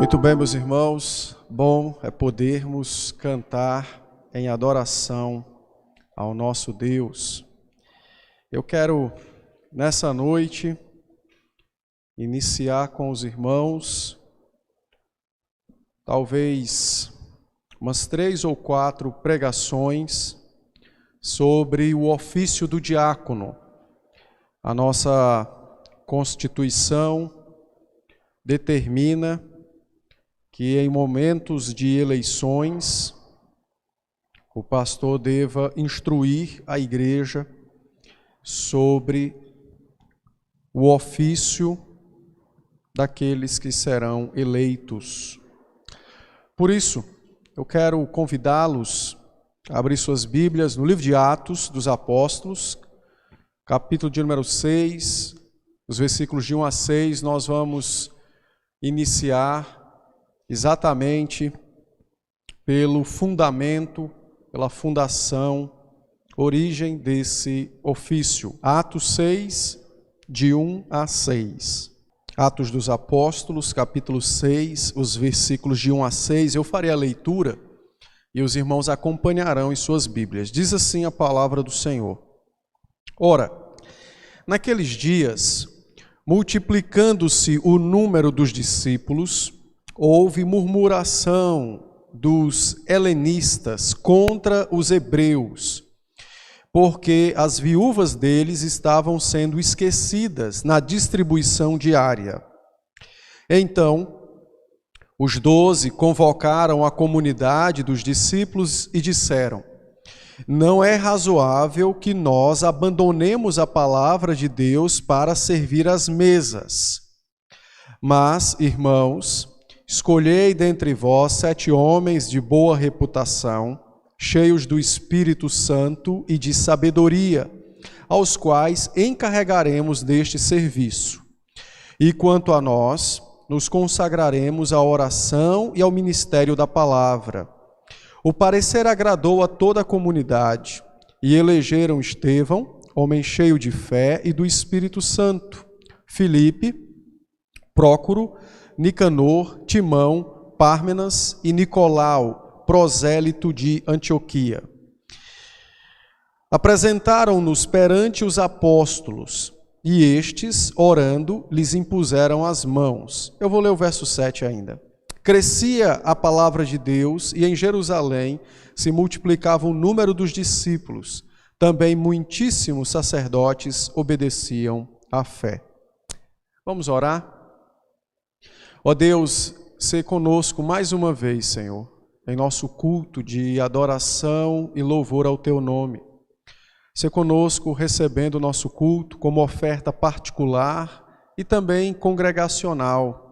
Muito bem, meus irmãos, bom é podermos cantar em adoração ao nosso Deus. Eu quero, nessa noite, iniciar com os irmãos, talvez umas 3 ou 4 pregações sobre o ofício do diácono. A nossa Constituição determina que em momentos de eleições o pastor deva instruir a igreja sobre o ofício daqueles que serão eleitos. Por isso, eu quero convidá-los a abrir suas Bíblias no livro de Atos dos Apóstolos, capítulo de número 6, os versículos de 1 a 6, nós vamos iniciar exatamente pelo fundamento, pela fundação, origem desse ofício. Atos 6, de 1 a 6. Atos dos Apóstolos, capítulo 6, os versículos de 1 a 6. Eu farei a leitura e os irmãos acompanharão em suas Bíblias. Diz assim a palavra do Senhor. Ora, naqueles dias, multiplicando-se o número dos discípulos, houve murmuração dos helenistas contra os hebreus, porque as viúvas deles estavam sendo esquecidas na distribuição diária. Então, os 12 convocaram a comunidade dos discípulos e disseram: não é razoável que nós abandonemos a palavra de Deus para servir às mesas. Mas, irmãos, escolhei dentre vós 7 homens de boa reputação, cheios do Espírito Santo e de sabedoria, aos quais encarregaremos deste serviço. E quanto a nós, nos consagraremos à oração e ao ministério da palavra. O parecer agradou a toda a comunidade, e elegeram Estevão, homem cheio de fé e do Espírito Santo, Filipe, Prócoro, Nicanor, Timão, Pármenas e Nicolau, prosélito de Antioquia. Apresentaram-nos perante os apóstolos, e estes, orando, lhes impuseram as mãos. Eu vou ler o verso 7 ainda. Crescia a palavra de Deus, e em Jerusalém se multiplicava o número dos discípulos. Também muitíssimos sacerdotes obedeciam à fé. Vamos orar? Ó Deus, sê conosco mais uma vez, Senhor, em nosso culto de adoração e louvor ao Teu nome. Sê conosco recebendo o nosso culto como oferta particular e também congregacional.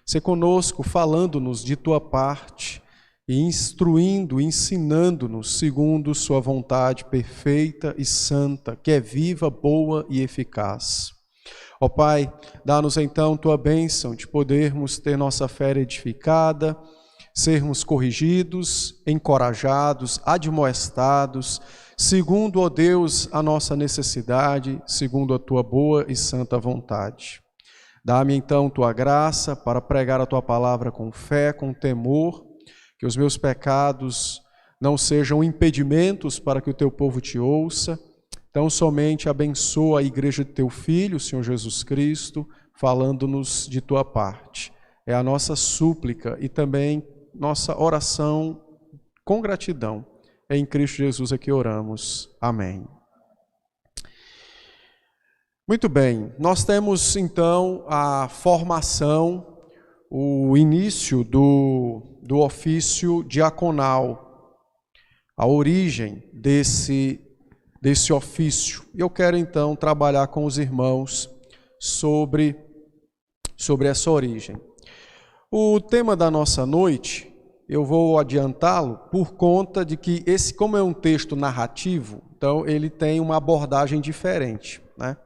Sê conosco falando-nos de Tua parte e instruindo, ensinando-nos segundo Sua vontade perfeita e santa, que é viva, boa e eficaz. Ó Pai, dá-nos então Tua bênção de podermos ter nossa fé edificada, sermos corrigidos, encorajados, admoestados, segundo, ó Deus, a nossa necessidade, segundo a Tua boa e santa vontade. Dá-me então Tua graça para pregar a Tua palavra com fé, com temor, que os meus pecados não sejam impedimentos para que o Teu povo Te ouça. Então somente abençoa a igreja de Teu Filho, Senhor Jesus Cristo, falando-nos de Tua parte. É a nossa súplica e também nossa oração com gratidão. É em Cristo Jesus é que oramos. Amém. Muito bem, nós temos então a formação, o início do ofício diaconal, a origem desse ofício. E eu quero então trabalhar com os irmãos sobre essa origem. O tema da nossa noite, eu vou adiantá-lo por conta de que como é um texto narrativo, então ele tem uma abordagem diferente, né?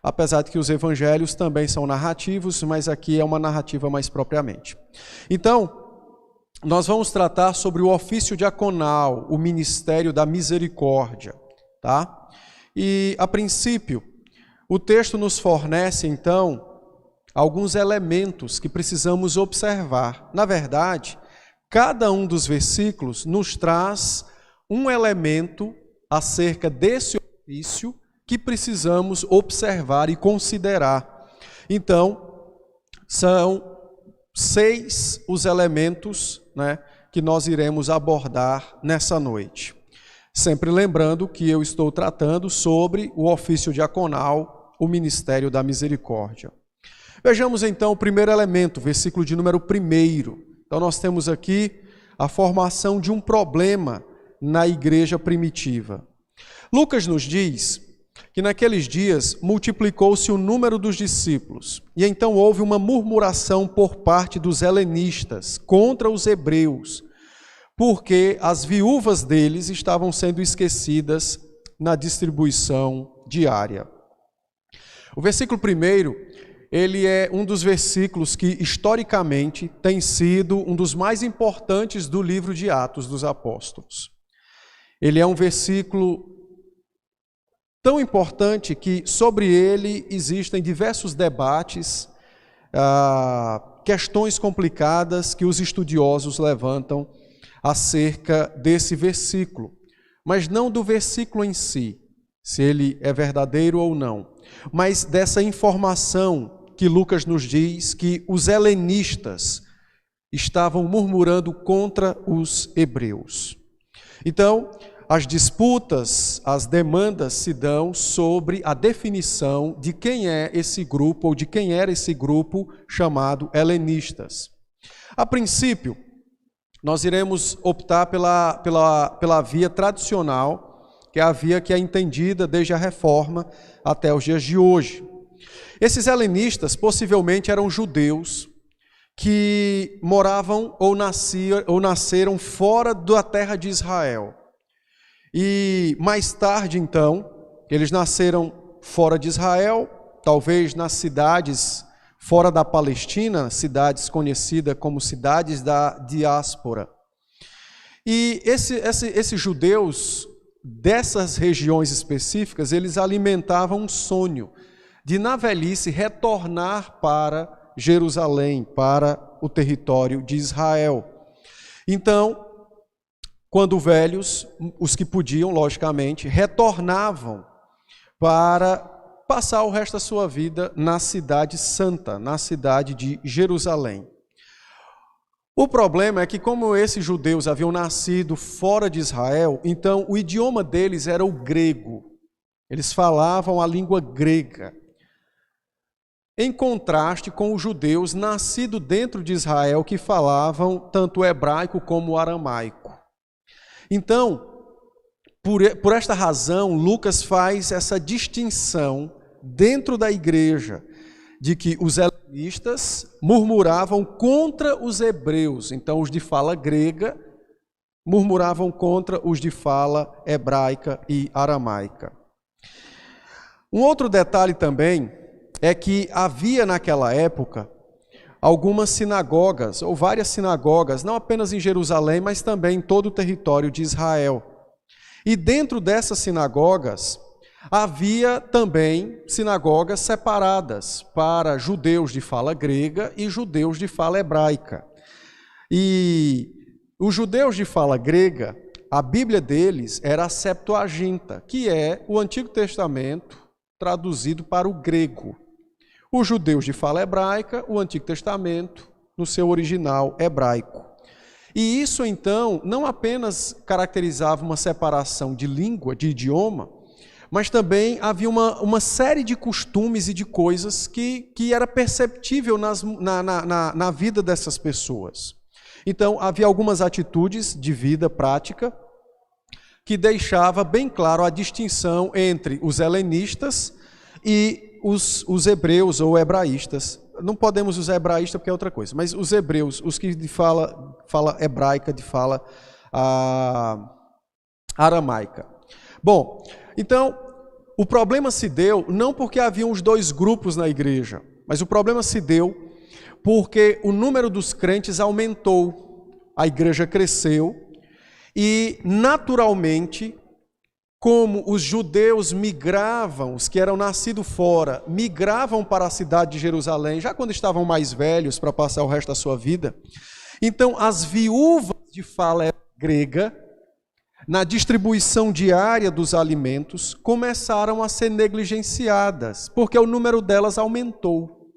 Apesar de que os evangelhos também são narrativos, mas aqui é uma narrativa mais propriamente. Então, nós vamos tratar sobre o ofício diaconal, o ministério da misericórdia, tá? E, a princípio, o texto nos fornece, então, alguns elementos que precisamos observar. Na verdade, cada um dos versículos nos traz um elemento acerca desse ofício que precisamos observar e considerar. Então, são 6 os elementos, que nós iremos abordar nessa noite. Sempre lembrando que eu estou tratando sobre o ofício diaconal, o ministério da misericórdia. Vejamos então o primeiro elemento, versículo de número 1. Então nós temos aqui a formação de um problema na igreja primitiva. Lucas nos diz que naqueles dias multiplicou-se o número dos discípulos, e então houve uma murmuração por parte dos helenistas contra os hebreus, porque as viúvas deles estavam sendo esquecidas na distribuição diária. O versículo 1, ele é um dos versículos que, historicamente, tem sido um dos mais importantes do livro de Atos dos Apóstolos. Ele é um versículo tão importante que sobre ele existem diversos debates, questões complicadas que os estudiosos levantam acerca desse versículo, mas não do versículo em si, se ele é verdadeiro ou não, mas dessa informação que Lucas nos diz que os helenistas estavam murmurando contra os hebreus. Então, as disputas, as demandas se dão sobre a definição de quem é esse grupo ou de quem era esse grupo chamado helenistas. A princípio, nós iremos optar pela via tradicional, que é a via que é entendida desde a Reforma até os dias de hoje. Esses helenistas possivelmente eram judeus que moravam ou nasceram fora da terra de Israel. E mais tarde, então, eles nasceram fora de Israel, talvez nas cidades fora da Palestina, cidades conhecidas como cidades da diáspora. E esses judeus dessas regiões específicas, eles alimentavam um sonho de, na velhice, retornar para Jerusalém, para o território de Israel. Então, quando velhos, os que podiam, logicamente, retornavam para passar o resto da sua vida na cidade santa, na cidade de Jerusalém. O problema é que, como esses judeus haviam nascido fora de Israel, então o idioma deles era o grego. Eles falavam a língua grega. Em contraste com os judeus nascidos dentro de Israel, que falavam tanto o hebraico como o aramaico. Então, por esta razão, Lucas faz essa distinção dentro da igreja, de que os helenistas murmuravam contra os hebreus. Então, os de fala grega murmuravam contra os de fala hebraica e aramaica. Um outro detalhe também é que havia naquela época algumas sinagogas, ou várias sinagogas, não apenas em Jerusalém, mas também em todo o território de Israel. E dentro dessas sinagogas, havia também sinagogas separadas para judeus de fala grega e judeus de fala hebraica. E os judeus de fala grega, a Bíblia deles era a Septuaginta, que é o Antigo Testamento traduzido para o grego. Os judeus de fala hebraica, o Antigo Testamento, no seu original hebraico. E isso, então, não apenas caracterizava uma separação de língua, de idioma, mas também havia uma série de costumes e de coisas que era perceptível na vida dessas pessoas. Então, havia algumas atitudes de vida prática que deixava bem claro a distinção entre os helenistas e os hebreus ou hebraístas. Não podemos usar hebraísta porque é outra coisa, mas os hebreus, os que de fala hebraica, de fala aramaica. Bom, então, o problema se deu não porque haviam os dois grupos na igreja, mas o problema se deu porque o número dos crentes aumentou, a igreja cresceu e, naturalmente, como os judeus migravam, os que eram nascidos fora, migravam para a cidade de Jerusalém, já quando estavam mais velhos para passar o resto da sua vida. Então, as viúvas de fala grega, na distribuição diária dos alimentos, começaram a ser negligenciadas, porque o número delas aumentou.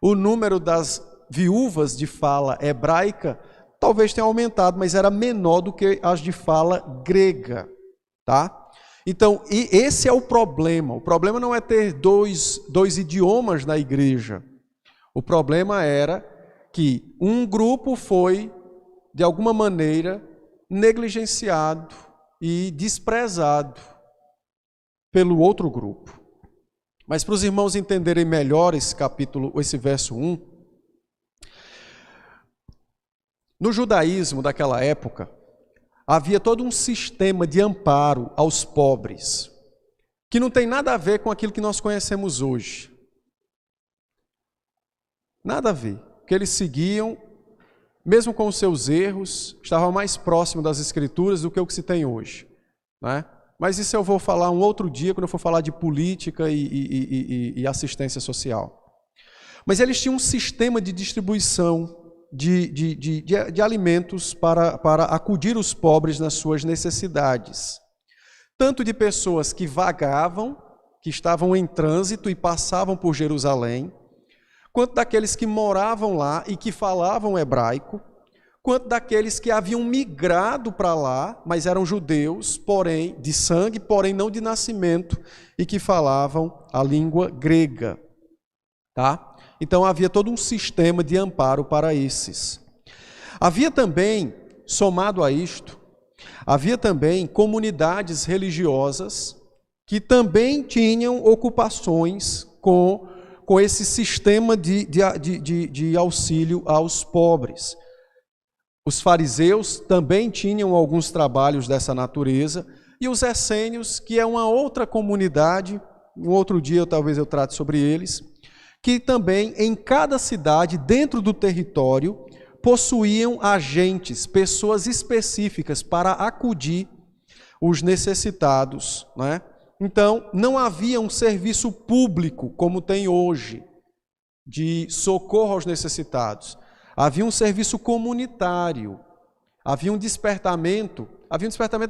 O número das viúvas de fala hebraica talvez tenha aumentado, mas era menor do que as de fala grega, tá? Então, e esse é o problema. O problema não é ter dois idiomas na igreja. O problema era que um grupo foi, de alguma maneira, negligenciado e desprezado pelo outro grupo. Mas para os irmãos entenderem melhor esse verso 1, no judaísmo daquela época, havia todo um sistema de amparo aos pobres, que não tem nada a ver com aquilo que nós conhecemos hoje. Nada a ver. Porque eles seguiam, mesmo com os seus erros, estavam mais próximo das Escrituras do que o que se tem hoje, né? Mas isso eu vou falar um outro dia, quando eu for falar de política e assistência social. Mas eles tinham um sistema de distribuição de alimentos para acudir os pobres nas suas necessidades. Tanto de pessoas que vagavam, que estavam em trânsito e passavam por Jerusalém, quanto daqueles que moravam lá e que falavam hebraico, quanto daqueles que haviam migrado para lá, mas eram judeus, porém de sangue, porém não de nascimento, e que falavam a língua grega, tá? Então havia todo um sistema de amparo para esses. Havia também, somado a isto, havia também comunidades religiosas que também tinham ocupações com esse sistema de auxílio aos pobres. Os fariseus também tinham alguns trabalhos dessa natureza, e os essênios, que é uma outra comunidade, um outro dia talvez eu trate sobre eles, que também em cada cidade, dentro do território, possuíam agentes, pessoas específicas para acudir os necessitados, né? Então, não havia um serviço público, como tem hoje, de socorro aos necessitados. Havia um serviço comunitário, havia um despertamento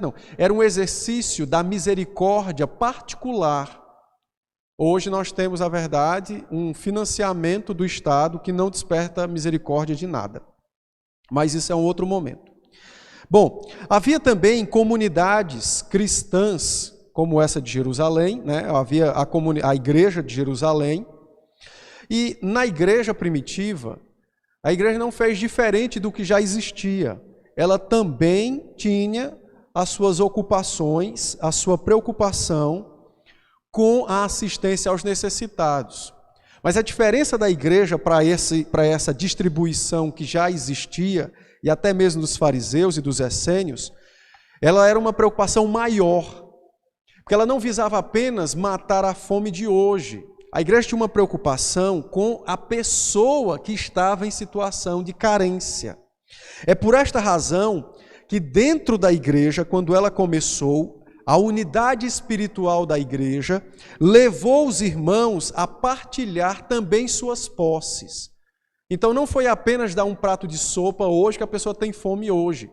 não, era um exercício da misericórdia particular. Hoje nós temos, na verdade, um financiamento do Estado que não desperta misericórdia de nada. Mas isso é um outro momento. Bom, havia também comunidades cristãs, como essa de Jerusalém, né? Havia a igreja de Jerusalém, e na igreja primitiva, a igreja não fez diferente do que já existia. Ela também tinha as suas ocupações, a sua preocupação com a assistência aos necessitados. Mas a diferença da igreja para essa distribuição que já existia, e até mesmo dos fariseus e dos essênios, ela era uma preocupação maior, porque ela não visava apenas matar a fome de hoje. A igreja tinha uma preocupação com a pessoa que estava em situação de carência. É por esta razão que dentro da igreja, quando ela começou, a unidade espiritual da igreja levou os irmãos a partilhar também suas posses. Então não foi apenas dar um prato de sopa hoje que a pessoa tem fome hoje,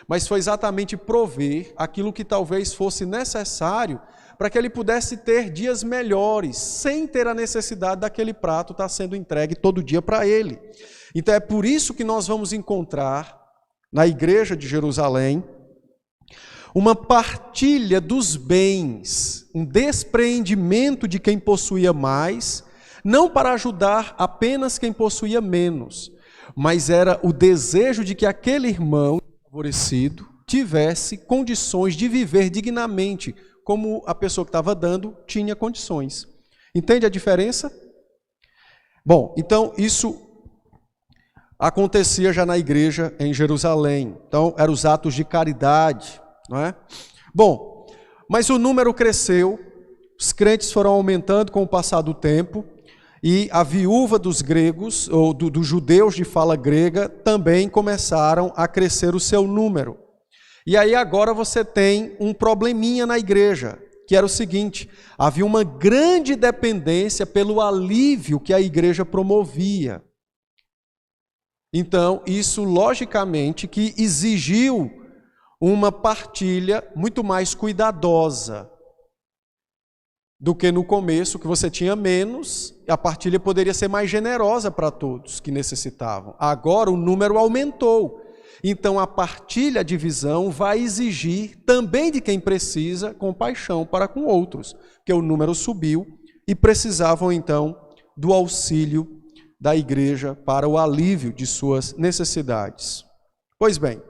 mas foi exatamente prover aquilo que talvez fosse necessário para que ele pudesse ter dias melhores, sem ter a necessidade daquele prato estar sendo entregue todo dia para ele. Então é por isso que nós vamos encontrar na igreja de Jerusalém uma partilha dos bens, um despreendimento de quem possuía mais, não para ajudar apenas quem possuía menos, mas era o desejo de que aquele irmão favorecido tivesse condições de viver dignamente, como a pessoa que estava dando tinha condições. Entende a diferença? Bom, então isso acontecia já na igreja em Jerusalém. Então, eram os atos de caridade, não é? Bom, mas o número cresceu, os crentes foram aumentando com o passar do tempo, e a viúva dos gregos, ou dos judeus de fala grega, também começaram a crescer o seu número. E aí agora você tem um probleminha na igreja, que era o seguinte: havia uma grande dependência pelo alívio que a igreja promovia. Então, isso logicamente que exigiu uma partilha muito mais cuidadosa do que no começo, que você tinha menos, a partilha poderia ser mais generosa para todos que necessitavam. Agora o número aumentou. Então a partilha, a divisão, vai exigir também de quem precisa compaixão para com outros, porque o número subiu e precisavam então do auxílio da igreja para o alívio de suas necessidades. Pois bem,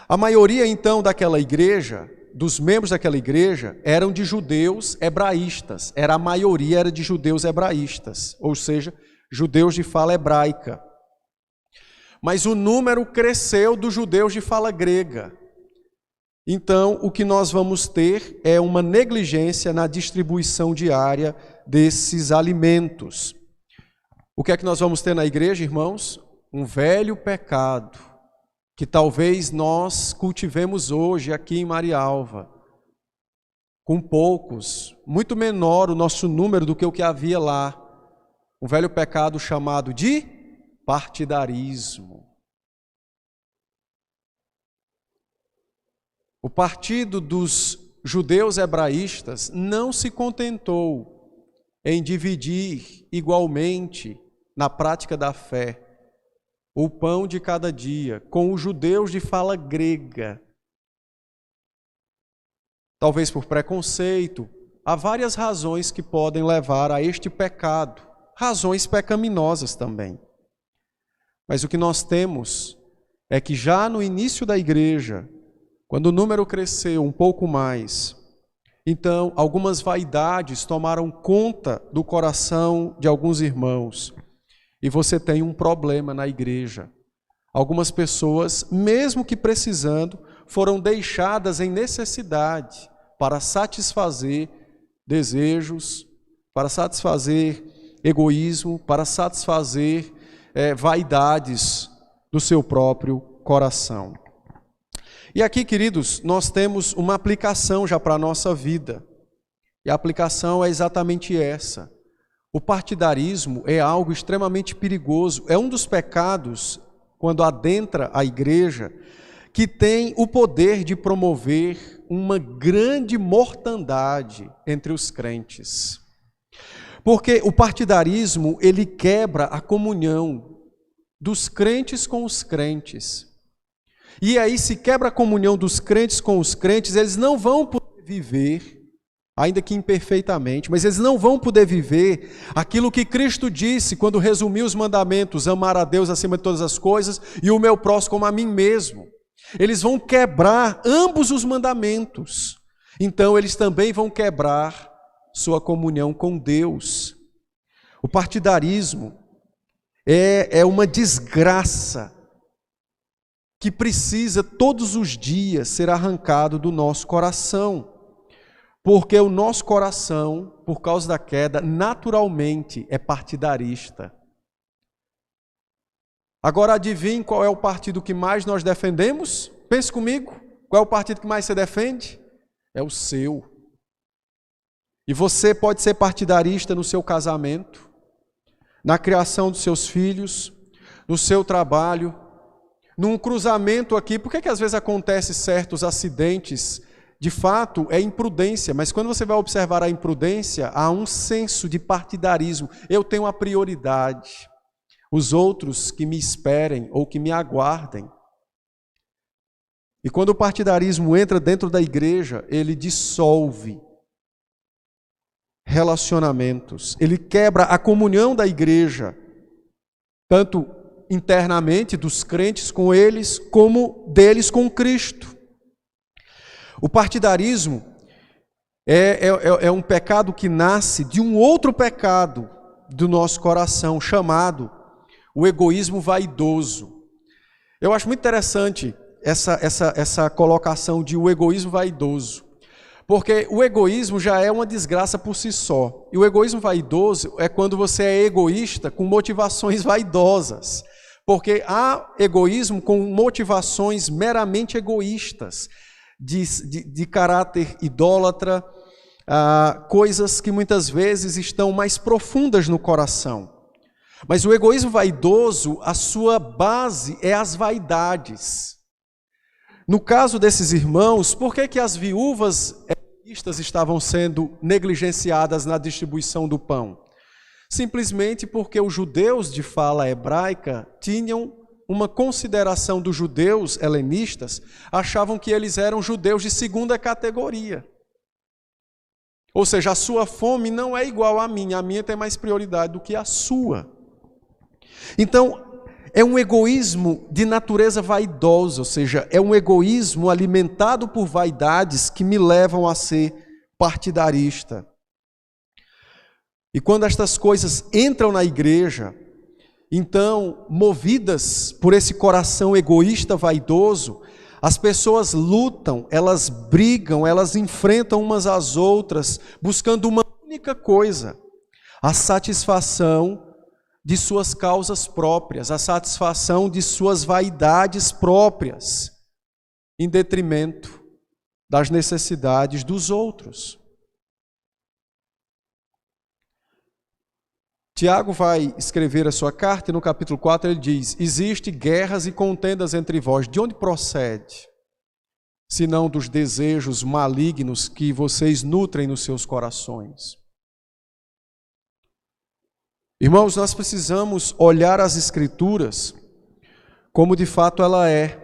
a maioria então daquela igreja, dos membros daquela igreja, eram de judeus hebraístas. A maioria era de judeus hebraístas, ou seja, judeus de fala hebraica. Mas o número cresceu dos judeus de fala grega. Então, o que nós vamos ter é uma negligência na distribuição diária desses alimentos. O que é que nós vamos ter na igreja, irmãos? Um velho pecado, que talvez nós cultivemos hoje aqui em Marialva, com poucos, muito menor o nosso número do que o que havia lá. Um velho pecado chamado de partidarismo. O partido dos judeus hebraístas não se contentou em dividir igualmente na prática da fé o pão de cada dia com os judeus de fala grega. Talvez por preconceito, há várias razões que podem levar a este pecado, razões pecaminosas também. Mas o que nós temos é que já no início da igreja, quando o número cresceu um pouco mais, então algumas vaidades tomaram conta do coração de alguns irmãos. E você tem um problema na igreja. Algumas pessoas, mesmo que precisando, foram deixadas em necessidade para satisfazer desejos, para satisfazer egoísmo, para satisfazer vaidades do seu próprio coração. E aqui, queridos, nós temos uma aplicação já para a nossa vida. E a aplicação é exatamente essa. O partidarismo é algo extremamente perigoso. É um dos pecados, quando adentra a igreja, que tem o poder de promover uma grande mortandade entre os crentes. Porque o partidarismo, ele quebra a comunhão dos crentes com os crentes. E aí, se quebra a comunhão dos crentes com os crentes, eles não vão poder viver, ainda que imperfeitamente, mas eles não vão poder viver aquilo que Cristo disse quando resumiu os mandamentos: amar a Deus acima de todas as coisas e o meu próximo como a mim mesmo. Eles vão quebrar ambos os mandamentos. Então eles também vão quebrar sua comunhão com Deus. O partidarismo é uma desgraça que precisa todos os dias ser arrancado do nosso coração. Porque o nosso coração, por causa da queda, naturalmente é partidarista. Agora adivinhe qual é o partido que mais nós defendemos? Pense comigo, qual é o partido que mais você defende? É o seu. E você pode ser partidarista no seu casamento, na criação dos seus filhos, no seu trabalho, num cruzamento aqui. Por que às vezes acontecem certos acidentes? De fato, é imprudência, mas quando você vai observar a imprudência, há um senso de partidarismo. Eu tenho a prioridade, os outros que me esperem ou que me aguardem. E quando o partidarismo entra dentro da igreja, ele dissolve relacionamentos, ele quebra a comunhão da igreja, tanto internamente dos crentes com eles, como deles com Cristo. O partidarismo é um pecado que nasce de um outro pecado do nosso coração, chamado o egoísmo vaidoso. Eu acho muito interessante essa colocação de o egoísmo vaidoso, porque o egoísmo já é uma desgraça por si só. E o egoísmo vaidoso é quando você é egoísta com motivações vaidosas. Porque há egoísmo com motivações meramente egoístas, de caráter idólatra, coisas que muitas vezes estão mais profundas no coração. Mas o egoísmo vaidoso, a sua base é as vaidades. No caso desses irmãos, por que as viúvas egoístas estavam sendo negligenciadas na distribuição do pão? Simplesmente porque os judeus de fala hebraica tinham uma consideração dos judeus helenistas, achavam que eles eram judeus de segunda categoria. Ou seja, a sua fome não é igual à minha tem mais prioridade do que a sua. Então, é um egoísmo de natureza vaidosa, ou seja, é um egoísmo alimentado por vaidades que me levam a ser partidarista. E quando estas coisas entram na igreja, então, movidas por esse coração egoísta, vaidoso, as pessoas lutam, elas brigam, elas enfrentam umas às outras, buscando uma única coisa: a satisfação de suas causas próprias, a satisfação de suas vaidades próprias, em detrimento das necessidades dos outros. Tiago vai escrever a sua carta e no capítulo 4 ele diz: existe guerras e contendas entre vós. De onde procede? Senão dos desejos malignos que vocês nutrem nos seus corações. Irmãos, nós precisamos olhar as Escrituras como de fato ela é.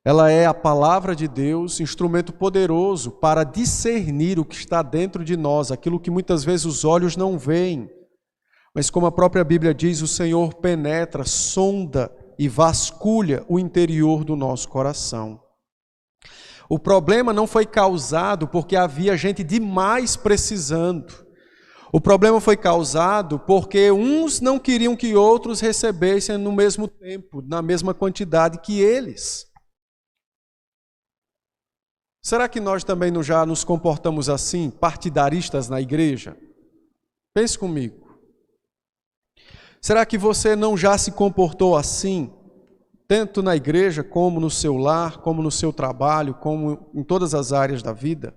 Ela é a palavra de Deus, instrumento poderoso para discernir o que está dentro de nós, aquilo que muitas vezes os olhos não veem. Mas como a própria Bíblia diz, o Senhor penetra, sonda e vasculha o interior do nosso coração. O problema não foi causado porque havia gente demais precisando. O problema foi causado porque uns não queriam que outros recebessem no mesmo tempo, na mesma quantidade que eles. Será que nós também não já nos comportamos assim, partidaristas na igreja? Pense comigo. Será que você não já se comportou assim, tanto na igreja, como no seu lar, como no seu trabalho, como em todas as áreas da vida?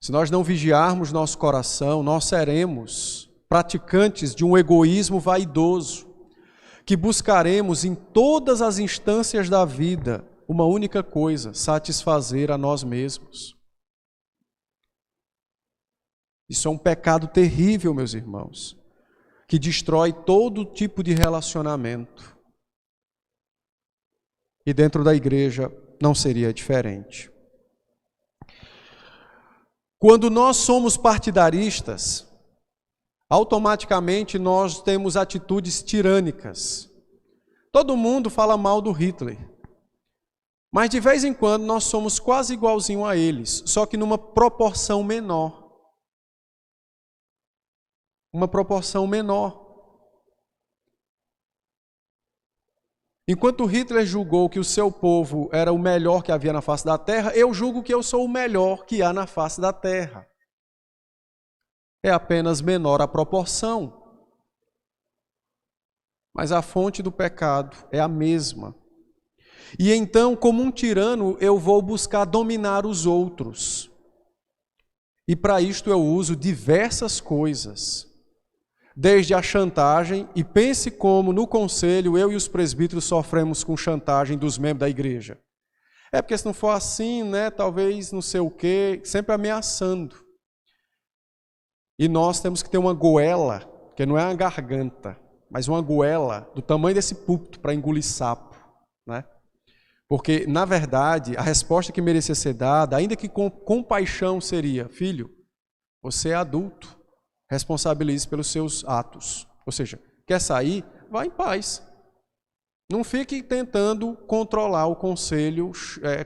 Se nós não vigiarmos nosso coração, nós seremos praticantes de um egoísmo vaidoso, que buscaremos em todas as instâncias da vida uma única coisa: satisfazer a nós mesmos. Isso é um pecado terrível, meus irmãos, que destrói todo tipo de relacionamento. E dentro da igreja não seria diferente. Quando nós somos partidaristas, automaticamente nós temos atitudes tirânicas. Todo mundo fala mal do Hitler, mas de vez em quando nós somos quase igualzinho a eles, só que numa proporção menor. Uma proporção menor. Enquanto Hitler julgou que o seu povo era o melhor que havia na face da terra, eu julgo que eu sou o melhor que há na face da terra. É apenas menor a proporção. Mas a fonte do pecado é a mesma. E então, como um tirano, eu vou buscar dominar os outros. E para isto eu uso diversas coisas. Desde a chantagem, e pense como no conselho eu e os presbíteros sofremos com chantagem dos membros da igreja. É porque se não for assim, talvez não sei o quê, sempre ameaçando. E nós temos que ter uma goela, que não é uma garganta, mas uma goela do tamanho desse púlpito para engolir sapo, Porque, na verdade, a resposta que merecia ser dada, ainda que com compaixão, seria: filho, você é adulto. Responsabilize pelos seus atos. Ou seja, quer sair? Vá em paz. Não fique tentando controlar o conselho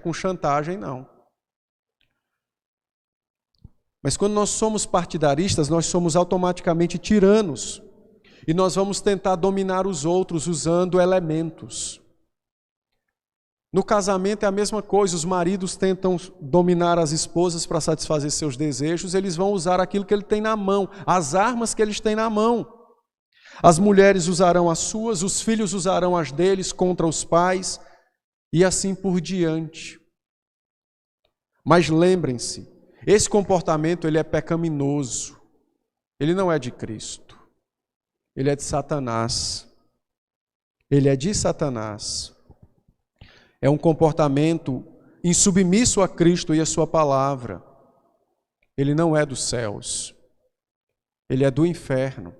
com chantagem, não. Mas quando nós somos partidaristas, nós somos automaticamente tiranos. E nós vamos tentar dominar os outros usando elementos. No casamento é a mesma coisa, os maridos tentam dominar as esposas para satisfazer seus desejos, eles vão usar aquilo que ele tem na mão, as armas que eles têm na mão. As mulheres usarão as suas, os filhos usarão as deles contra os pais, e assim por diante. Mas lembrem-se, esse comportamento ele é pecaminoso. Ele não é de Cristo. Ele é de Satanás. Ele é de Satanás. É um comportamento insubmisso a Cristo e a sua palavra. Ele não é dos céus. Ele é do inferno.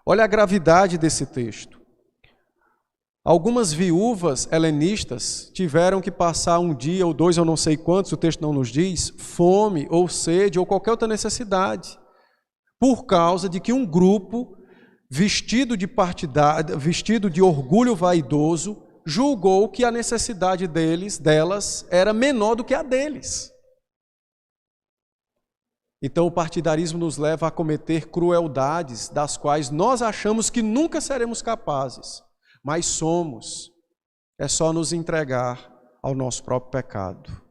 Olha a gravidade desse texto. Algumas viúvas helenistas tiveram que passar um dia ou dois, ou não sei quantos, o texto não nos diz, fome ou sede ou qualquer outra necessidade, por causa de que um grupo vestido de orgulho vaidoso julgou que a necessidade delas era menor do que a deles. Então o partidarismo nos leva a cometer crueldades das quais nós achamos que nunca seremos capazes. Mas somos, é só nos entregar ao nosso próprio pecado.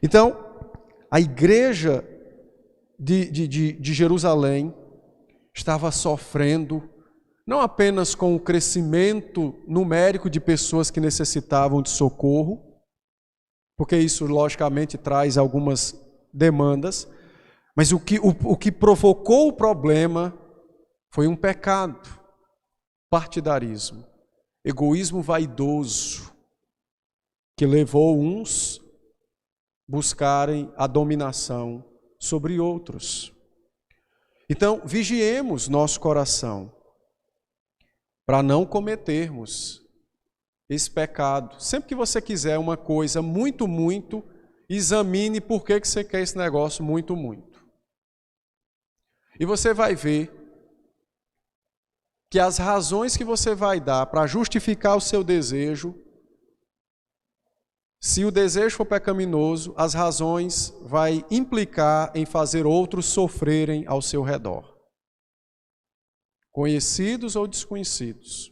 Então, a igreja de Jerusalém estava sofrendo, não apenas com o crescimento numérico de pessoas que necessitavam de socorro, porque isso logicamente traz algumas demandas, mas o que provocou o problema foi um pecado, partidarismo, egoísmo vaidoso, que levou uns buscarem a dominação sobre outros. Então, vigiemos nosso coração para não cometermos esse pecado. Sempre que você quiser uma coisa muito, muito, examine por que você quer esse negócio muito, muito. E você vai ver que as razões que você vai dar para justificar o seu desejo, se o desejo for pecaminoso, as razões vai implicar em fazer outros sofrerem ao seu redor, conhecidos ou desconhecidos.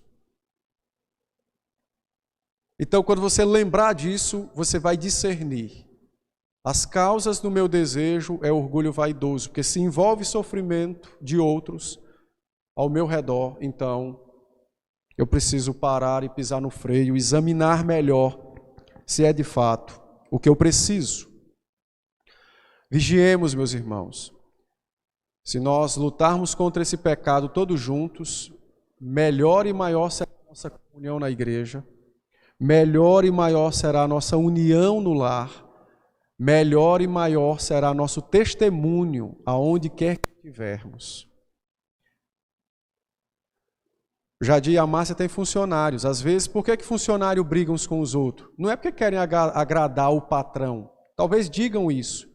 Então, quando você lembrar disso, você vai discernir. As causas do meu desejo é orgulho vaidoso, porque se envolve sofrimento de outros ao meu redor, então eu preciso parar e pisar no freio, examinar melhor se é de fato o que eu preciso. Vigiemos, meus irmãos. Se nós lutarmos contra esse pecado todos juntos, melhor e maior será a nossa comunhão na igreja, melhor e maior será a nossa união no lar, melhor e maior será nosso testemunho aonde quer que estivermos. Jadir e a Márcia têm funcionários. Às vezes, por que funcionário briga uns com os outros? Não é porque querem agradar o patrão. Talvez digam isso.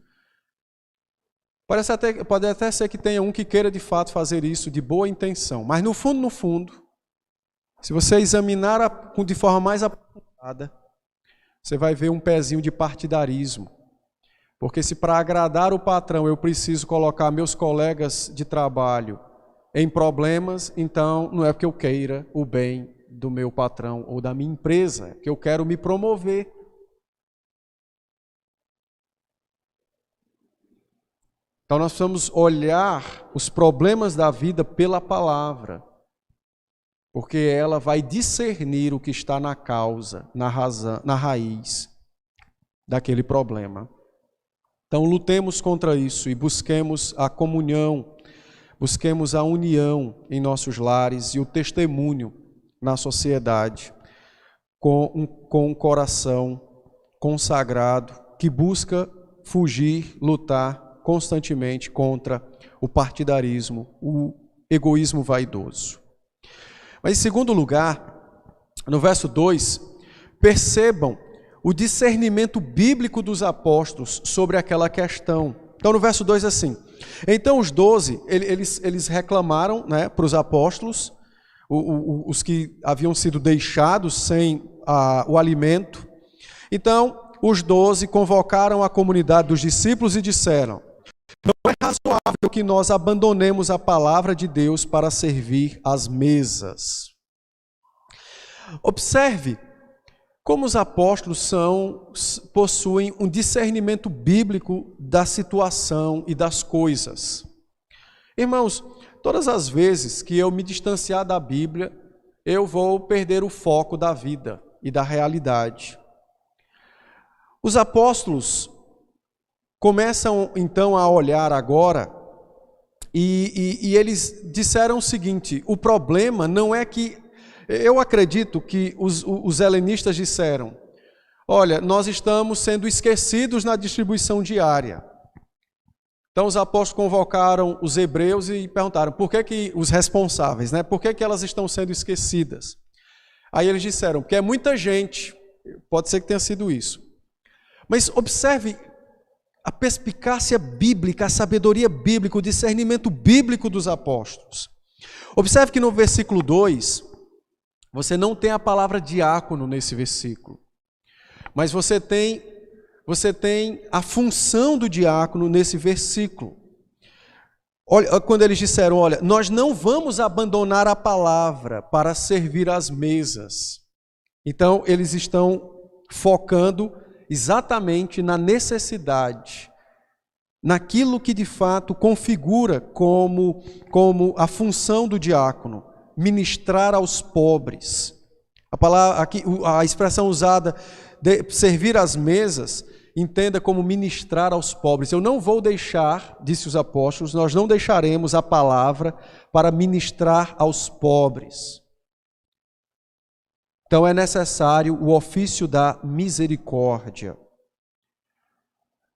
Pode até ser que tenha um que queira de fato fazer isso de boa intenção. Mas no fundo, se você examinar de forma mais aprofundada, você vai ver um pezinho de partidarismo. Porque se para agradar o patrão eu preciso colocar meus colegas de trabalho em problemas, então não é porque eu queira o bem do meu patrão ou da minha empresa, é que eu quero me promover. Então nós precisamos olhar os problemas da vida pela palavra, porque ela vai discernir o que está na causa, na razão, na raiz daquele problema. Então lutemos contra isso e busquemos a comunhão, busquemos a união em nossos lares e o testemunho na sociedade com um coração consagrado que busca fugir, lutar constantemente contra o partidarismo, o egoísmo vaidoso. Mas em segundo lugar, no verso 2, percebam o discernimento bíblico dos apóstolos sobre aquela questão. Então no verso 2 é assim: então os 12, eles reclamaram, né, para os apóstolos, os que haviam sido deixados sem o alimento. Então os 12 convocaram a comunidade dos discípulos e disseram: não é razoável que nós abandonemos a palavra de Deus para servir às mesas. Observe como os apóstolos possuem um discernimento bíblico da situação e das coisas. Irmãos, todas as vezes que eu me distanciar da Bíblia, eu vou perder o foco da vida e da realidade. Os apóstolos começam então a olhar agora e eles disseram o seguinte: o problema não é que, eu acredito que os helenistas disseram, olha, nós estamos sendo esquecidos na distribuição diária. Então os apóstolos convocaram os hebreus e perguntaram por que os responsáveis, né? Por que elas estão sendo esquecidas? Aí eles disseram, porque é muita gente, pode ser que tenha sido isso. Mas observe a perspicácia bíblica, a sabedoria bíblica, o discernimento bíblico dos apóstolos. Observe que no versículo 2, você não tem a palavra diácono nesse versículo, mas você tem a função do diácono nesse versículo. Olha, quando eles disseram, olha, nós não vamos abandonar a palavra para servir às mesas. Então, eles estão focando exatamente na necessidade, naquilo que de fato configura como a função do diácono, ministrar aos pobres. A expressão usada de servir às mesas, entenda como ministrar aos pobres. Eu não vou deixar, disse os apóstolos, nós não deixaremos a palavra para ministrar aos pobres. Então é necessário o ofício da misericórdia.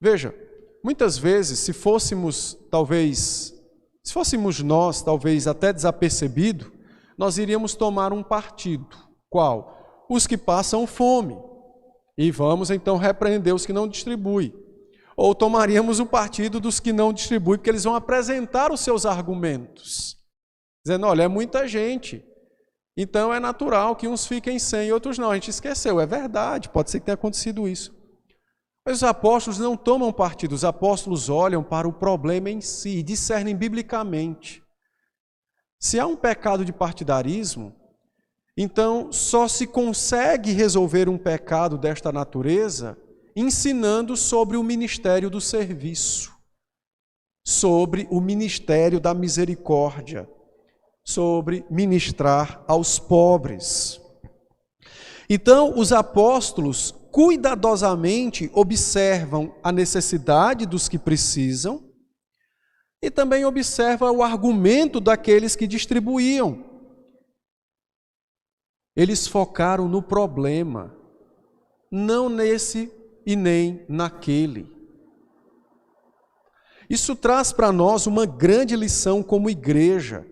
Veja, muitas vezes, se fôssemos nós, talvez até desapercebido, nós iríamos tomar um partido. Qual? Os que passam fome. E vamos então repreender os que não distribuem. Ou tomaríamos o partido dos que não distribuem, porque eles vão apresentar os seus argumentos. Dizendo, olha, é muita gente. Então é natural que uns fiquem sem e outros não. A gente esqueceu, é verdade, pode ser que tenha acontecido isso. Mas os apóstolos não tomam partido, os apóstolos olham para o problema em si e discernem biblicamente. Se há um pecado de partidarismo, então só se consegue resolver um pecado desta natureza ensinando sobre o ministério do serviço, sobre o ministério da misericórdia, sobre ministrar aos pobres. Então, os apóstolos cuidadosamente observam a necessidade dos que precisam e também observam o argumento daqueles que distribuíam. Eles focaram no problema, não nesse e nem naquele. Isso traz para nós uma grande lição como igreja.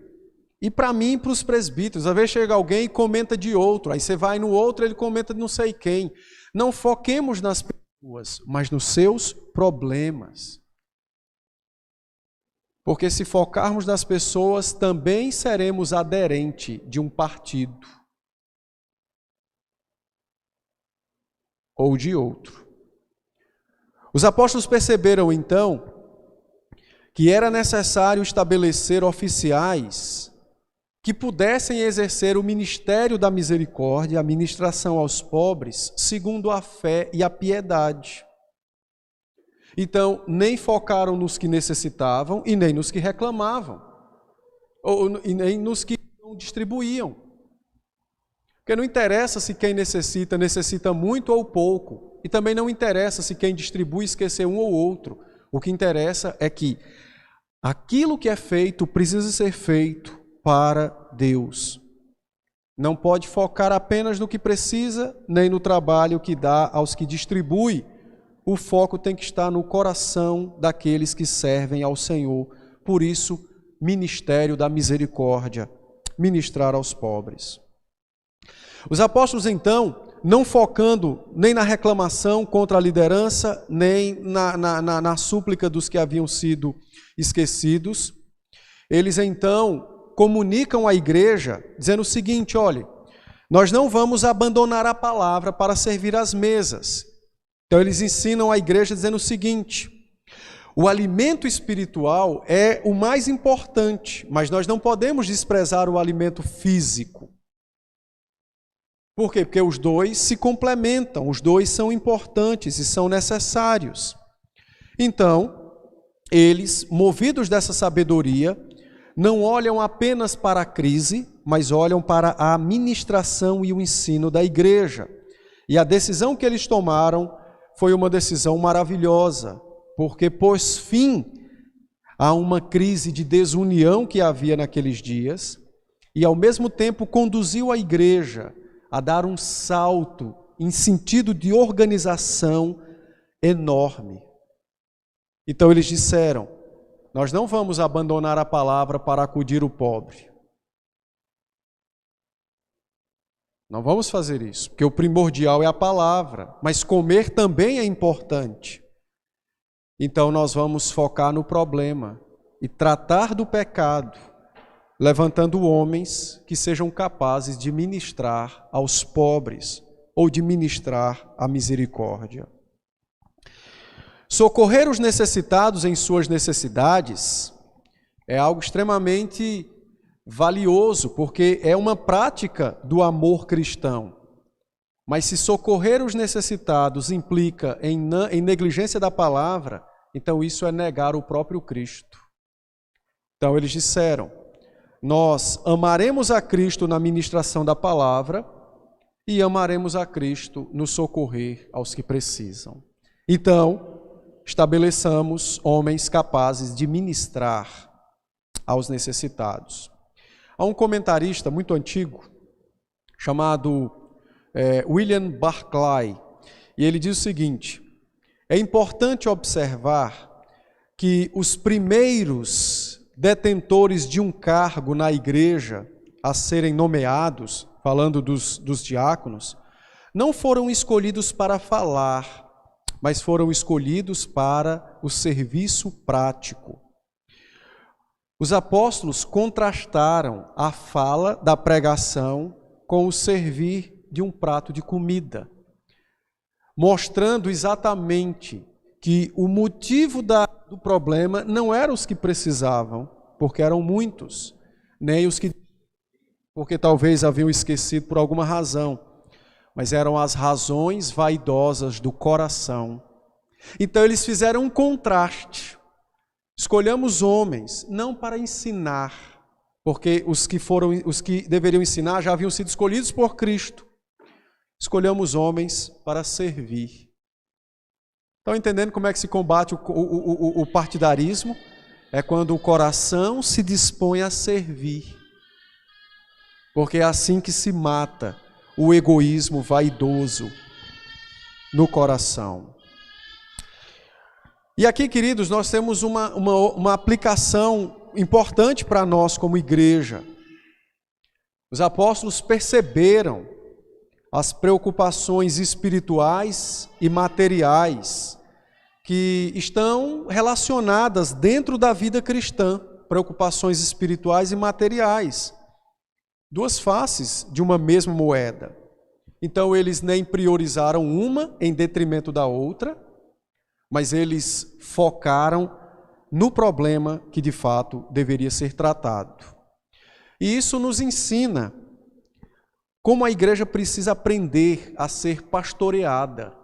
E para mim e para os presbíteros, às vezes chega alguém e comenta de outro, aí você vai no outro, ele comenta de não sei quem. Não foquemos nas pessoas, mas nos seus problemas. Porque se focarmos nas pessoas, também seremos aderente de um partido ou de outro. Os apóstolos perceberam então que era necessário estabelecer oficiais que pudessem exercer o ministério da misericórdia, a ministração aos pobres, segundo a fé e a piedade. Então, nem focaram nos que necessitavam e nem nos que reclamavam, e nem nos que não distribuíam. Porque não interessa se quem necessita muito ou pouco, e também não interessa se quem distribui esquecer um ou outro. O que interessa é que aquilo que é feito precisa ser feito para Deus. Não pode focar apenas no que precisa, nem no trabalho que dá aos que distribui. O foco tem que estar no coração daqueles que servem ao Senhor. Por isso, ministério da misericórdia, ministrar aos pobres. Os apóstolos, então, não focando nem na reclamação contra a liderança, nem na súplica dos que haviam sido esquecidos, eles, então, comunicam à igreja, dizendo o seguinte, olha, nós não vamos abandonar a palavra para servir às mesas. Então eles ensinam à igreja dizendo o seguinte, o alimento espiritual é o mais importante, mas nós não podemos desprezar o alimento físico. Por quê? Porque os dois se complementam, os dois são importantes e são necessários. Então, eles, movidos dessa sabedoria, não olham apenas para a crise, mas olham para a administração e o ensino da igreja. E a decisão que eles tomaram foi uma decisão maravilhosa, porque pôs fim a uma crise de desunião que havia naqueles dias e, ao mesmo tempo, conduziu a igreja a dar um salto em sentido de organização enorme. Então eles disseram: nós não vamos abandonar a palavra para acudir o pobre. Não vamos fazer isso, porque o primordial é a palavra, mas comer também é importante. Então nós vamos focar no problema e tratar do pecado, levantando homens que sejam capazes de ministrar aos pobres ou de ministrar a misericórdia. Socorrer os necessitados em suas necessidades é algo extremamente valioso, porque é uma prática do amor cristão. Mas se socorrer os necessitados implica em negligência da palavra, então isso é negar o próprio Cristo. Então eles disseram: nós amaremos a Cristo na ministração da palavra e amaremos a Cristo no socorrer aos que precisam. Então, estabeleçamos homens capazes de ministrar aos necessitados. Há um comentarista muito antigo, chamado William Barclay, e ele diz o seguinte: é importante observar que os primeiros detentores de um cargo na igreja a serem nomeados, falando dos diáconos, não foram escolhidos para falar, mas foram escolhidos para o serviço prático. Os apóstolos contrastaram a fala da pregação com o servir de um prato de comida, mostrando exatamente que o motivo do problema não eram os que precisavam, porque eram muitos, nem os que, porque talvez haviam esquecido por alguma razão, mas eram as razões vaidosas do coração. Então eles fizeram um contraste. Escolhamos homens, não para ensinar, porque os que deveriam ensinar já haviam sido escolhidos por Cristo. Escolhamos homens para servir. Estão entendendo como é que se combate o partidarismo? É quando o coração se dispõe a servir. Porque é assim que se mata o egoísmo vaidoso no coração. E aqui, queridos, nós temos uma aplicação importante para nós como igreja. Os apóstolos perceberam as preocupações espirituais e materiais que estão relacionadas dentro da vida cristã, preocupações espirituais e materiais, duas faces de uma mesma moeda. Então eles nem priorizaram uma em detrimento da outra, mas eles focaram no problema que de fato deveria ser tratado. E isso nos ensina como a igreja precisa aprender a ser pastoreada.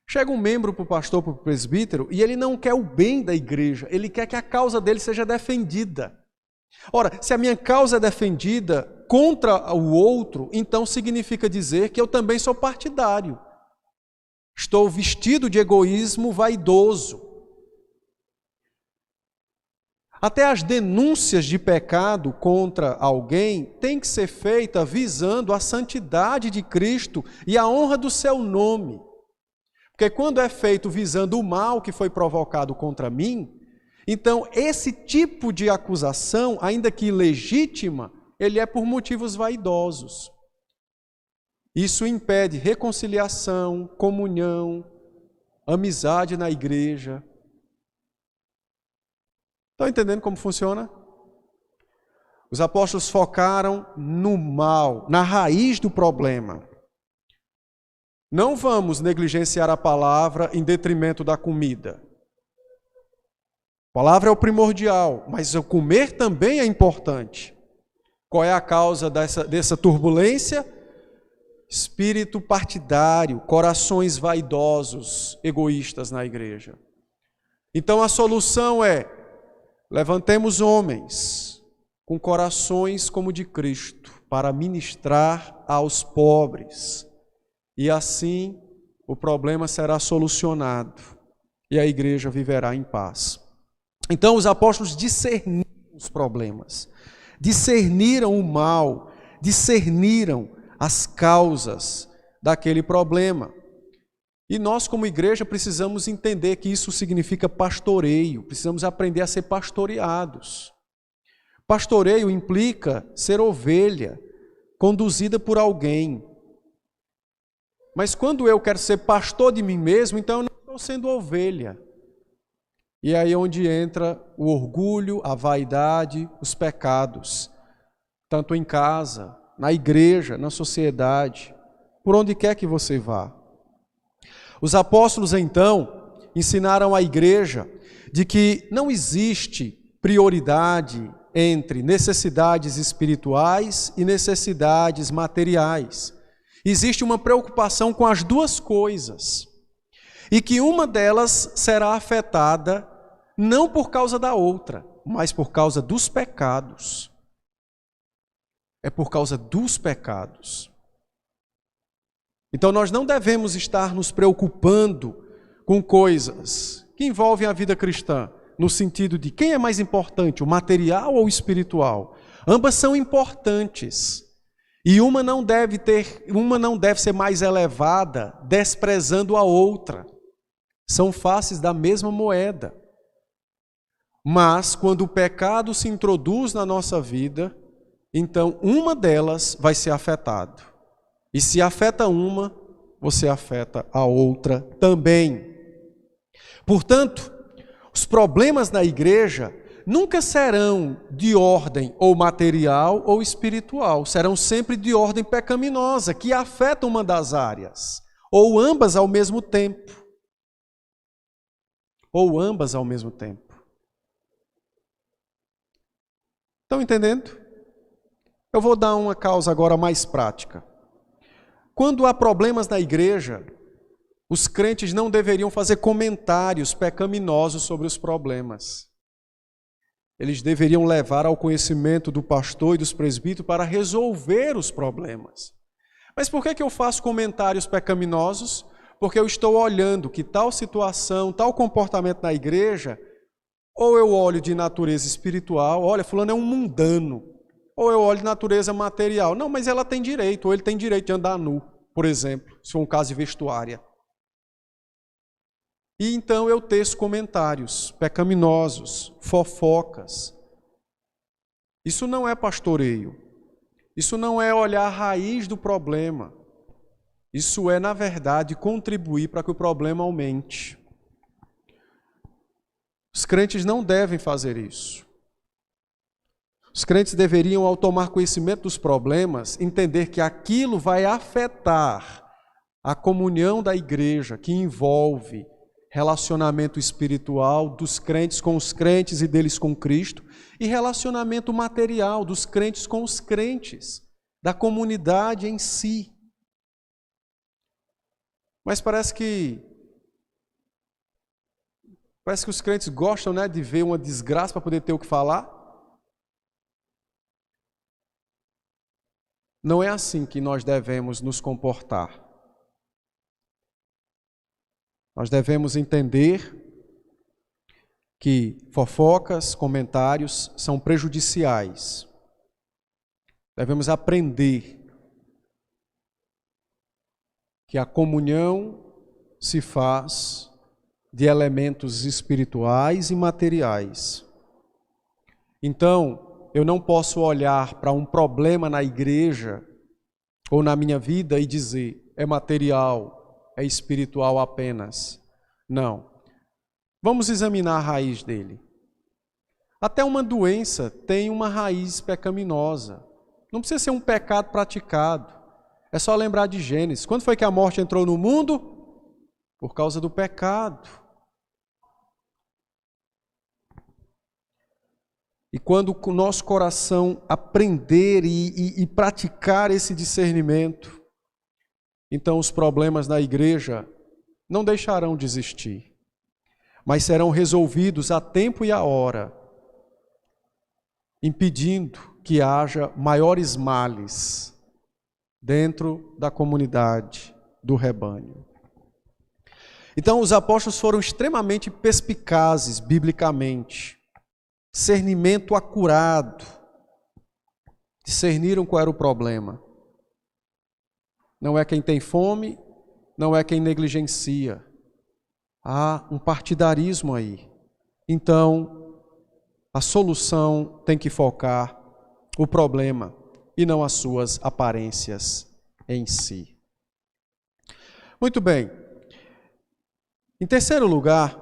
Chega um membro para o pastor, para o presbítero, e ele não quer o bem da igreja, ele quer que a causa dele seja defendida. Ora, se a minha causa é defendida contra o outro, então significa dizer que eu também sou partidário. Estou vestido de egoísmo vaidoso. Até as denúncias de pecado contra alguém têm que ser feitas visando a santidade de Cristo e a honra do seu nome. Porque quando é feito visando o mal que foi provocado contra mim, então esse tipo de acusação, ainda que ilegítima, ele é por motivos vaidosos. Isso impede reconciliação, comunhão, amizade na igreja. Estão entendendo como funciona? Os apóstolos focaram no mal, na raiz do problema. Não vamos negligenciar a palavra em detrimento da comida. A palavra é o primordial, mas o comer também é importante. Qual é a causa dessa turbulência? Espírito partidário, corações vaidosos, egoístas na igreja. Então a solução é: levantemos homens com corações como de Cristo, para ministrar aos pobres. E assim o problema será solucionado e a igreja viverá em paz. Então os apóstolos discerniram os problemas, discerniram o mal, discerniram as causas daquele problema. E nós, como igreja, precisamos entender que isso significa pastoreio, precisamos aprender a ser pastoreados. Pastoreio implica ser ovelha, conduzida por alguém. Mas quando eu quero ser pastor de mim mesmo, então eu não estou sendo ovelha. E aí é onde entra o orgulho, a vaidade, os pecados, tanto em casa, na igreja, na sociedade, por onde quer que você vá. Os apóstolos, então, ensinaram à igreja de que não existe prioridade entre necessidades espirituais e necessidades materiais. Existe uma preocupação com as duas coisas, e que uma delas será afetada não por causa da outra, mas por causa dos pecados. É por causa dos pecados. Então nós não devemos estar nos preocupando com coisas que envolvem a vida cristã, no sentido de quem é mais importante, o material ou o espiritual. Ambas são importantes. E uma não deve ser mais elevada, desprezando a outra. São faces da mesma moeda. Mas quando o pecado se introduz na nossa vida, então uma delas vai ser afetada. E se afeta uma, você afeta a outra também. Portanto, os problemas na igreja nunca serão de ordem ou material ou espiritual, serão sempre de ordem pecaminosa, que afeta uma das áreas, ou ambas ao mesmo tempo. Ou ambas ao mesmo tempo. Estão entendendo? Eu vou dar uma causa agora mais prática. Quando há problemas na igreja, os crentes não deveriam fazer comentários pecaminosos sobre os problemas. Eles deveriam levar ao conhecimento do pastor e dos presbíteros para resolver os problemas. Mas por que eu faço comentários pecaminosos? Porque eu estou olhando que tal situação, tal comportamento na igreja, ou eu olho de natureza espiritual, olha, fulano é um mundano, ou eu olho de natureza material. Não, mas ela tem direito, ou ele tem direito de andar nu, por exemplo, se for um caso de vestuária. E então eu teço comentários pecaminosos, fofocas. Isso não é pastoreio. Isso não é olhar a raiz do problema. Isso é, na verdade, contribuir para que o problema aumente. Os crentes não devem fazer isso. Os crentes deveriam, ao tomar conhecimento dos problemas, entender que aquilo vai afetar a comunhão da igreja, que envolve relacionamento espiritual dos crentes com os crentes e deles com Cristo, e relacionamento material dos crentes com os crentes, da comunidade em si. Mas parece que os crentes gostam, né, de ver uma desgraça para poder ter o que falar. Não é assim que nós devemos nos comportar. Nós devemos entender que fofocas, comentários são prejudiciais. Devemos aprender que a comunhão se faz de elementos espirituais e materiais. Então, eu não posso olhar para um problema na igreja ou na minha vida e dizer, é material, é espiritual apenas. Não. Vamos examinar a raiz dele. Até uma doença tem uma raiz pecaminosa. Não precisa ser um pecado praticado. É só lembrar de Gênesis. Quando foi que a morte entrou no mundo? Por causa do pecado. E quando o nosso coração aprender e praticar esse discernimento, então os problemas na igreja não deixarão de existir, mas serão resolvidos a tempo e a hora. impedindo que haja maiores males dentro da comunidade do rebanho. Então, os apóstolos foram extremamente perspicazes biblicamente, discernimento acurado, discerniram qual era o problema. Não é quem tem fome, não é quem negligencia. Há um partidarismo aí. Então, a solução tem que focar o problema e não as suas aparências em si. Muito bem. Em terceiro lugar,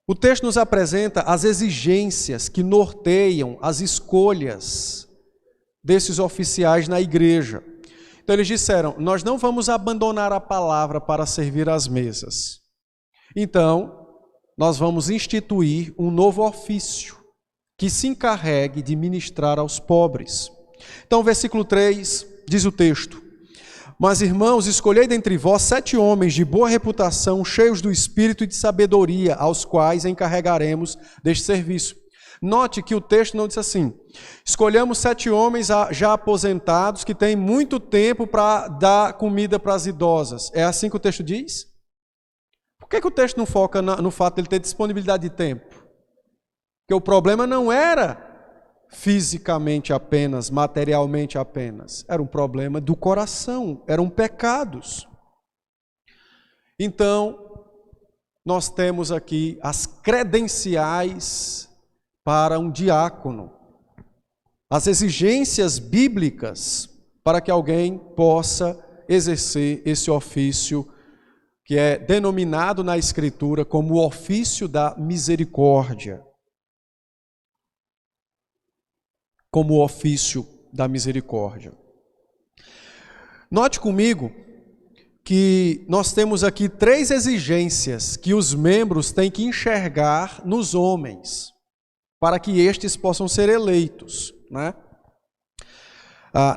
o texto nos apresenta as exigências que norteiam as escolhas desses oficiais na igreja. Então eles disseram, nós não vamos abandonar a palavra para servir às mesas. Então, nós vamos instituir um novo ofício que se encarregue de ministrar aos pobres. Então, versículo 3 diz o texto: Mas, irmãos, escolhei dentre vós 7 homens de boa reputação, cheios do espírito e de sabedoria, aos quais encarregaremos deste serviço. Note que o texto não diz assim, escolhemos 7 homens já aposentados que têm muito tempo para dar comida para as idosas. É assim que o texto diz? Por que o texto não foca no fato de ele ter disponibilidade de tempo? Porque o problema não era fisicamente apenas, materialmente apenas. Era um problema do coração, eram pecados. Então, nós temos aqui as credenciais para um diácono, as exigências bíblicas para que alguém possa exercer esse ofício que é denominado na Escritura como o ofício da misericórdia. Como o ofício da misericórdia. Note comigo que nós temos aqui 3 exigências que os membros têm que enxergar nos homens, para que estes possam ser eleitos, né?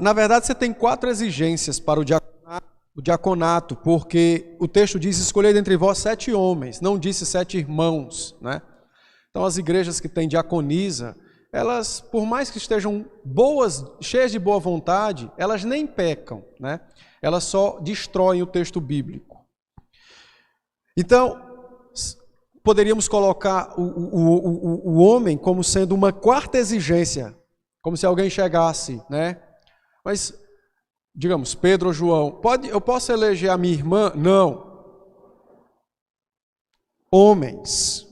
Na verdade, você tem 4 exigências para o diaconato, porque o texto diz, escolhei dentre vós 7 homens, não disse 7 irmãos, né? Então, as igrejas que têm diaconisa, elas, por mais que estejam boas, cheias de boa vontade, elas nem pecam, né? Elas só destroem o texto bíblico. Então, poderíamos colocar o homem como sendo uma 4ª exigência, como se alguém chegasse, né? Mas, digamos, Pedro ou João, eu posso eleger a minha irmã? Não. Homens,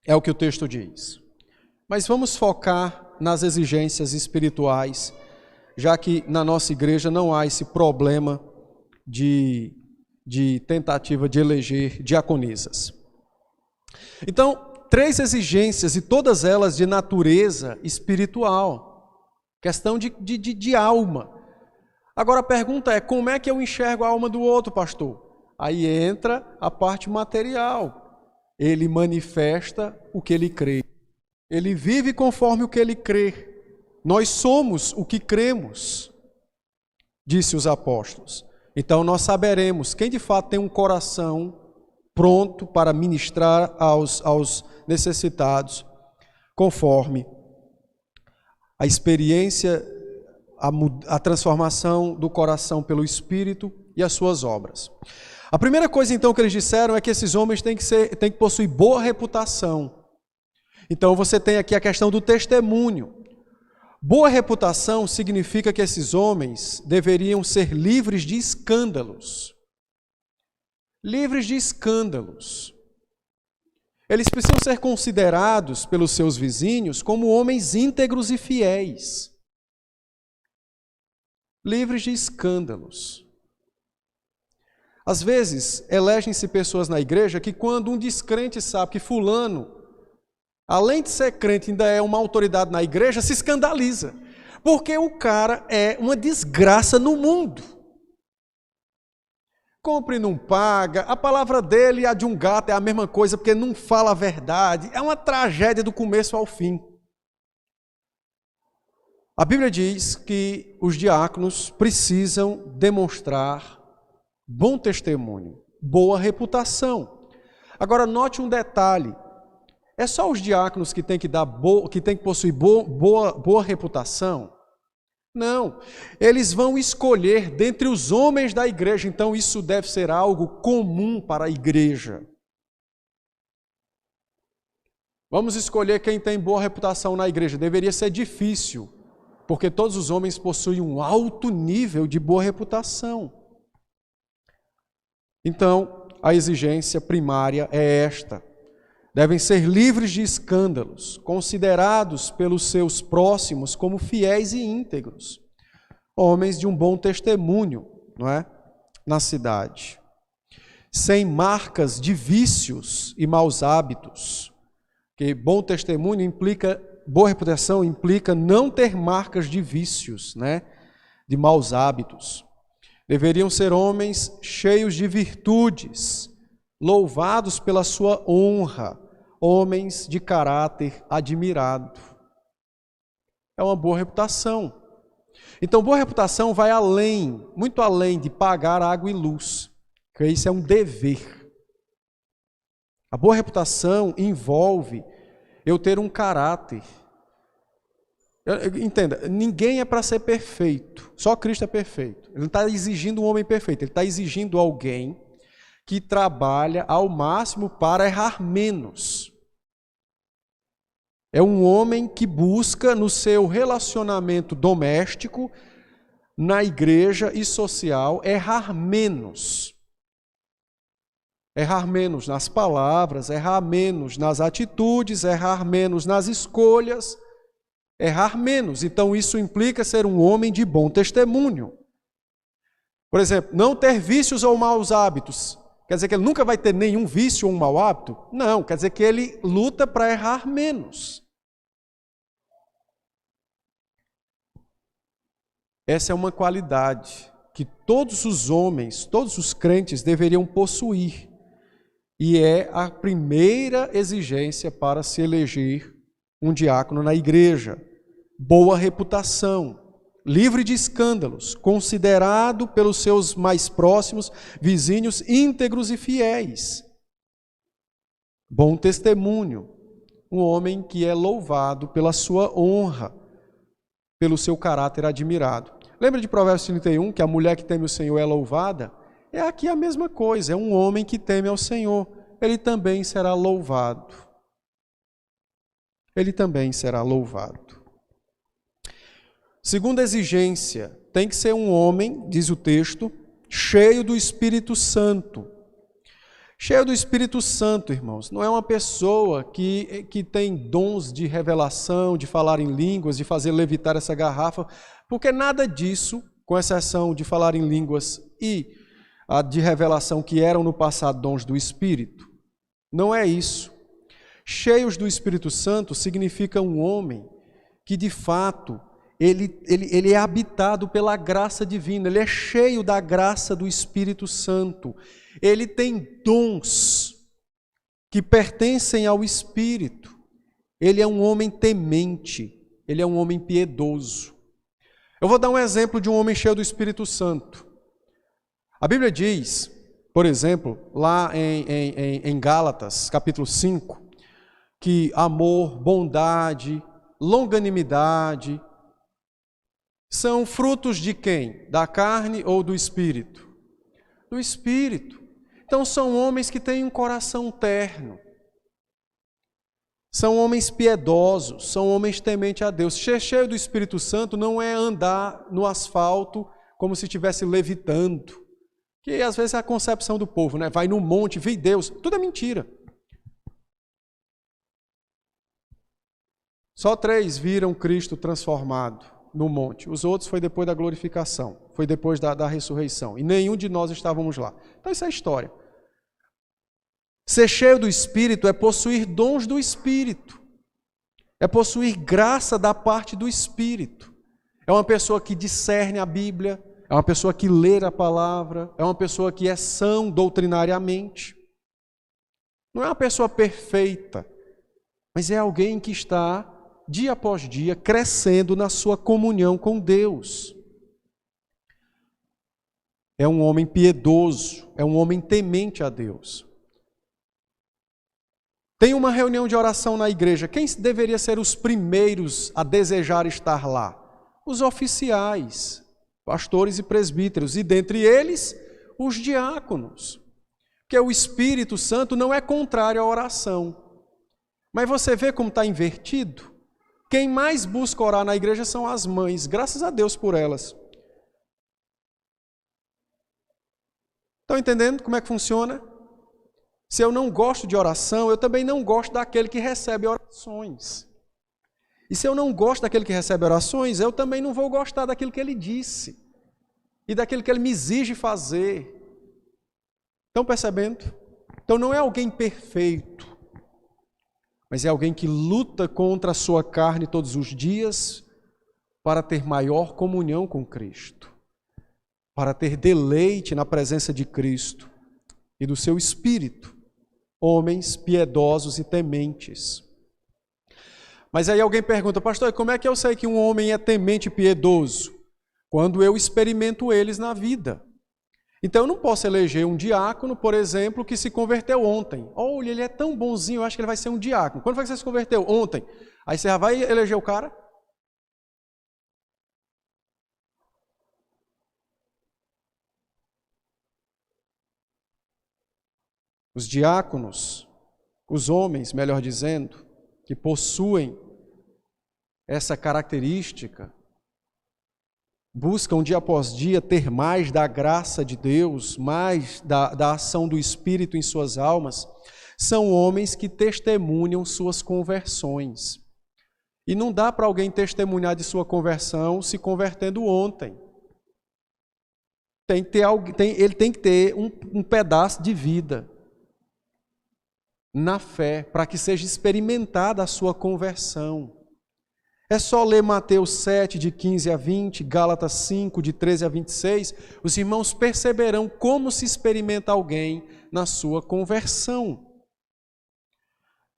é o que o texto diz. Mas vamos focar nas exigências espirituais, já que na nossa igreja não há esse problema de tentativa de eleger diaconisas. Então, 3 exigências e todas elas de natureza espiritual, questão de alma. Agora a pergunta é, como é que eu enxergo a alma do outro, pastor? Aí entra a parte material. Ele manifesta o que ele crê. Ele vive conforme o que ele crê. Nós somos o que cremos, disse os apóstolos. Então nós saberemos quem de fato tem um coração pronto para ministrar aos necessitados, conforme a experiência, a transformação do coração pelo Espírito e as suas obras. A primeira coisa então que eles disseram é que esses homens têm que possuir boa reputação. Então você tem aqui a questão do testemunho. Boa reputação significa que esses homens deveriam ser livres de escândalos. Livres de escândalos. Eles precisam ser considerados pelos seus vizinhos como homens íntegros e fiéis. Livres de escândalos. Às vezes, elegem-se pessoas na igreja que quando um descrente sabe que fulano, além de ser crente, ainda é uma autoridade na igreja, se escandaliza. Porque o cara é uma desgraça no mundo. Compre e não paga, a palavra dele e a de um gato é a mesma coisa, porque não fala a verdade. É uma tragédia do começo ao fim. A Bíblia diz que os diáconos precisam demonstrar bom testemunho, boa reputação. Agora, note um detalhe. É só os diáconos que têm que possuir boa reputação? Não, eles vão escolher dentre os homens da igreja, então isso deve ser algo comum para a igreja. Vamos escolher quem tem boa reputação na igreja. Deveria ser difícil, porque todos os homens possuem um alto nível de boa reputação. Então, a exigência primária é esta: devem ser livres de escândalos, considerados pelos seus próximos como fiéis e íntegros, homens de um bom testemunho, não é? Na cidade, sem marcas de vícios e maus hábitos, que bom testemunho implica, boa reputação implica não ter marcas de vícios, né? De maus hábitos. Deveriam ser homens cheios de virtudes, louvados pela sua honra, homens de caráter admirado. É uma boa reputação. Então, boa reputação vai além, muito além de pagar água e luz, porque isso é um dever. A boa reputação envolve eu ter um caráter. Entenda, ninguém é para ser perfeito, só Cristo é perfeito. Ele não está exigindo um homem perfeito, ele está exigindo alguém que trabalha ao máximo para errar menos. É um homem que busca no seu relacionamento doméstico, na igreja e social, errar menos. Errar menos nas palavras, errar menos nas atitudes, errar menos nas escolhas, errar menos. Então isso implica ser um homem de bom testemunho. Por exemplo, não ter vícios ou maus hábitos. Quer dizer que ele nunca vai ter nenhum vício ou um mau hábito? Não, quer dizer que ele luta para errar menos. Essa é uma qualidade que todos os homens, todos os crentes deveriam possuir. E é a primeira exigência para se eleger um diácono na igreja. Boa reputação, livre de escândalos, considerado pelos seus mais próximos vizinhos íntegros e fiéis. Bom testemunho, um homem que é louvado pela sua honra, pelo seu caráter admirado. Lembra de Provérbios 31, que a mulher que teme o Senhor é louvada? É aqui a mesma coisa, é um homem que teme ao Senhor, ele também será louvado. Ele também será louvado. Segunda exigência, tem que ser um homem, diz o texto, cheio do Espírito Santo. Cheio do Espírito Santo, irmãos, não é uma pessoa que tem dons de revelação, de falar em línguas, de fazer levitar essa garrafa, porque nada disso, com exceção de falar em línguas e a de revelação que eram no passado dons do Espírito, não é isso. Cheios do Espírito Santo significa um homem que de fato ele é habitado pela graça divina, ele é cheio da graça do Espírito Santo. Ele tem dons que pertencem ao Espírito. Ele é um homem temente, ele é um homem piedoso. Eu vou dar um exemplo de um homem cheio do Espírito Santo. A Bíblia diz, por exemplo, lá em Gálatas, capítulo 5, que amor, bondade, longanimidade são frutos de quem? Da carne ou do Espírito? Do Espírito. Então são homens que têm um coração terno. São homens piedosos, são homens tementes a Deus. Ser cheio do Espírito Santo não é andar no asfalto como se estivesse levitando. Que às vezes é a concepção do povo, né? Vai no monte, vê Deus. Tudo é mentira. Só 3 viram Cristo transformado no monte. Os outros foi depois da glorificação, foi depois da ressurreição. E nenhum de nós estávamos lá. Então isso é história. Ser cheio do Espírito é possuir dons do Espírito. É possuir graça da parte do Espírito. É uma pessoa que discerne a Bíblia, é uma pessoa que lê a palavra, é uma pessoa que é sã doutrinariamente. Não é uma pessoa perfeita, mas é alguém que está dia após dia, crescendo na sua comunhão com Deus. É um homem piedoso, é um homem temente a Deus. Tem uma reunião de oração na igreja. Quem deveria ser os primeiros a desejar estar lá? Os oficiais, pastores e presbíteros, e dentre eles, os diáconos. Porque o Espírito Santo não é contrário à oração. Mas você vê como está invertido? Quem mais busca orar na igreja são as mães, graças a Deus por elas. Estão entendendo como é que funciona? Se eu não gosto de oração, eu também não gosto daquele que recebe orações. E se eu não gosto daquele que recebe orações, eu também não vou gostar daquilo que ele disse e daquilo que ele me exige fazer. Estão percebendo? Então não é alguém perfeito, mas é alguém que luta contra a sua carne todos os dias para ter maior comunhão com Cristo, para ter deleite na presença de Cristo e do seu Espírito. Homens piedosos e tementes. Mas aí alguém pergunta, pastor, como é que eu sei que um homem é temente e piedoso? Quando eu experimento eles na vida. Então eu não posso eleger um diácono, por exemplo, que se converteu ontem. Olha, ele é tão bonzinho, eu acho que ele vai ser um diácono. Quando foi que você se converteu? Ontem. Aí você já vai eleger o cara? Os diáconos, os homens, melhor dizendo, que possuem essa característica, buscam dia após dia ter mais da graça de Deus, mais da ação do Espírito em suas almas, são homens que testemunham suas conversões. E não dá para alguém testemunhar de sua conversão se convertendo ontem. Ele tem que ter um pedaço de vida na fé, para que seja experimentada a sua conversão. É só ler Mateus 7, de 15 a 20, Gálatas 5, de 13 a 26, os irmãos perceberão como se experimenta alguém na sua conversão.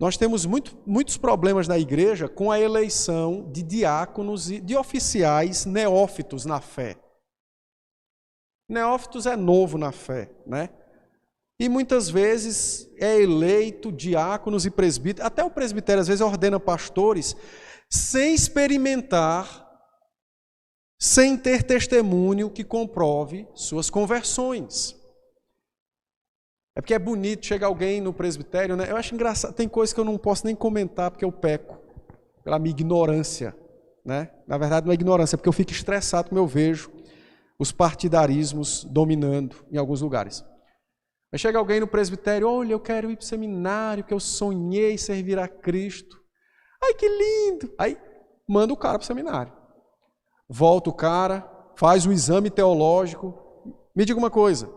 Nós temos muitos problemas na igreja com a eleição de diáconos e de oficiais neófitos na fé. Neófitos é novo na fé, né? E muitas vezes é eleito diáconos e presbíteros, até o presbitério às vezes ordena pastores, sem experimentar, sem ter testemunho que comprove suas conversões. É porque é bonito, chega alguém no presbitério, né? Eu acho engraçado, tem coisas que eu não posso nem comentar porque eu peco, pela minha ignorância, né? Na verdade não é ignorância, é porque eu fico estressado quando eu vejo os partidarismos dominando em alguns lugares. Aí chega alguém no presbitério, olha, eu quero ir para o seminário, porque eu sonhei servir a Cristo. Ai, que lindo! Aí manda o cara para o seminário. Volta o cara, faz o exame teológico. Me diga uma coisa,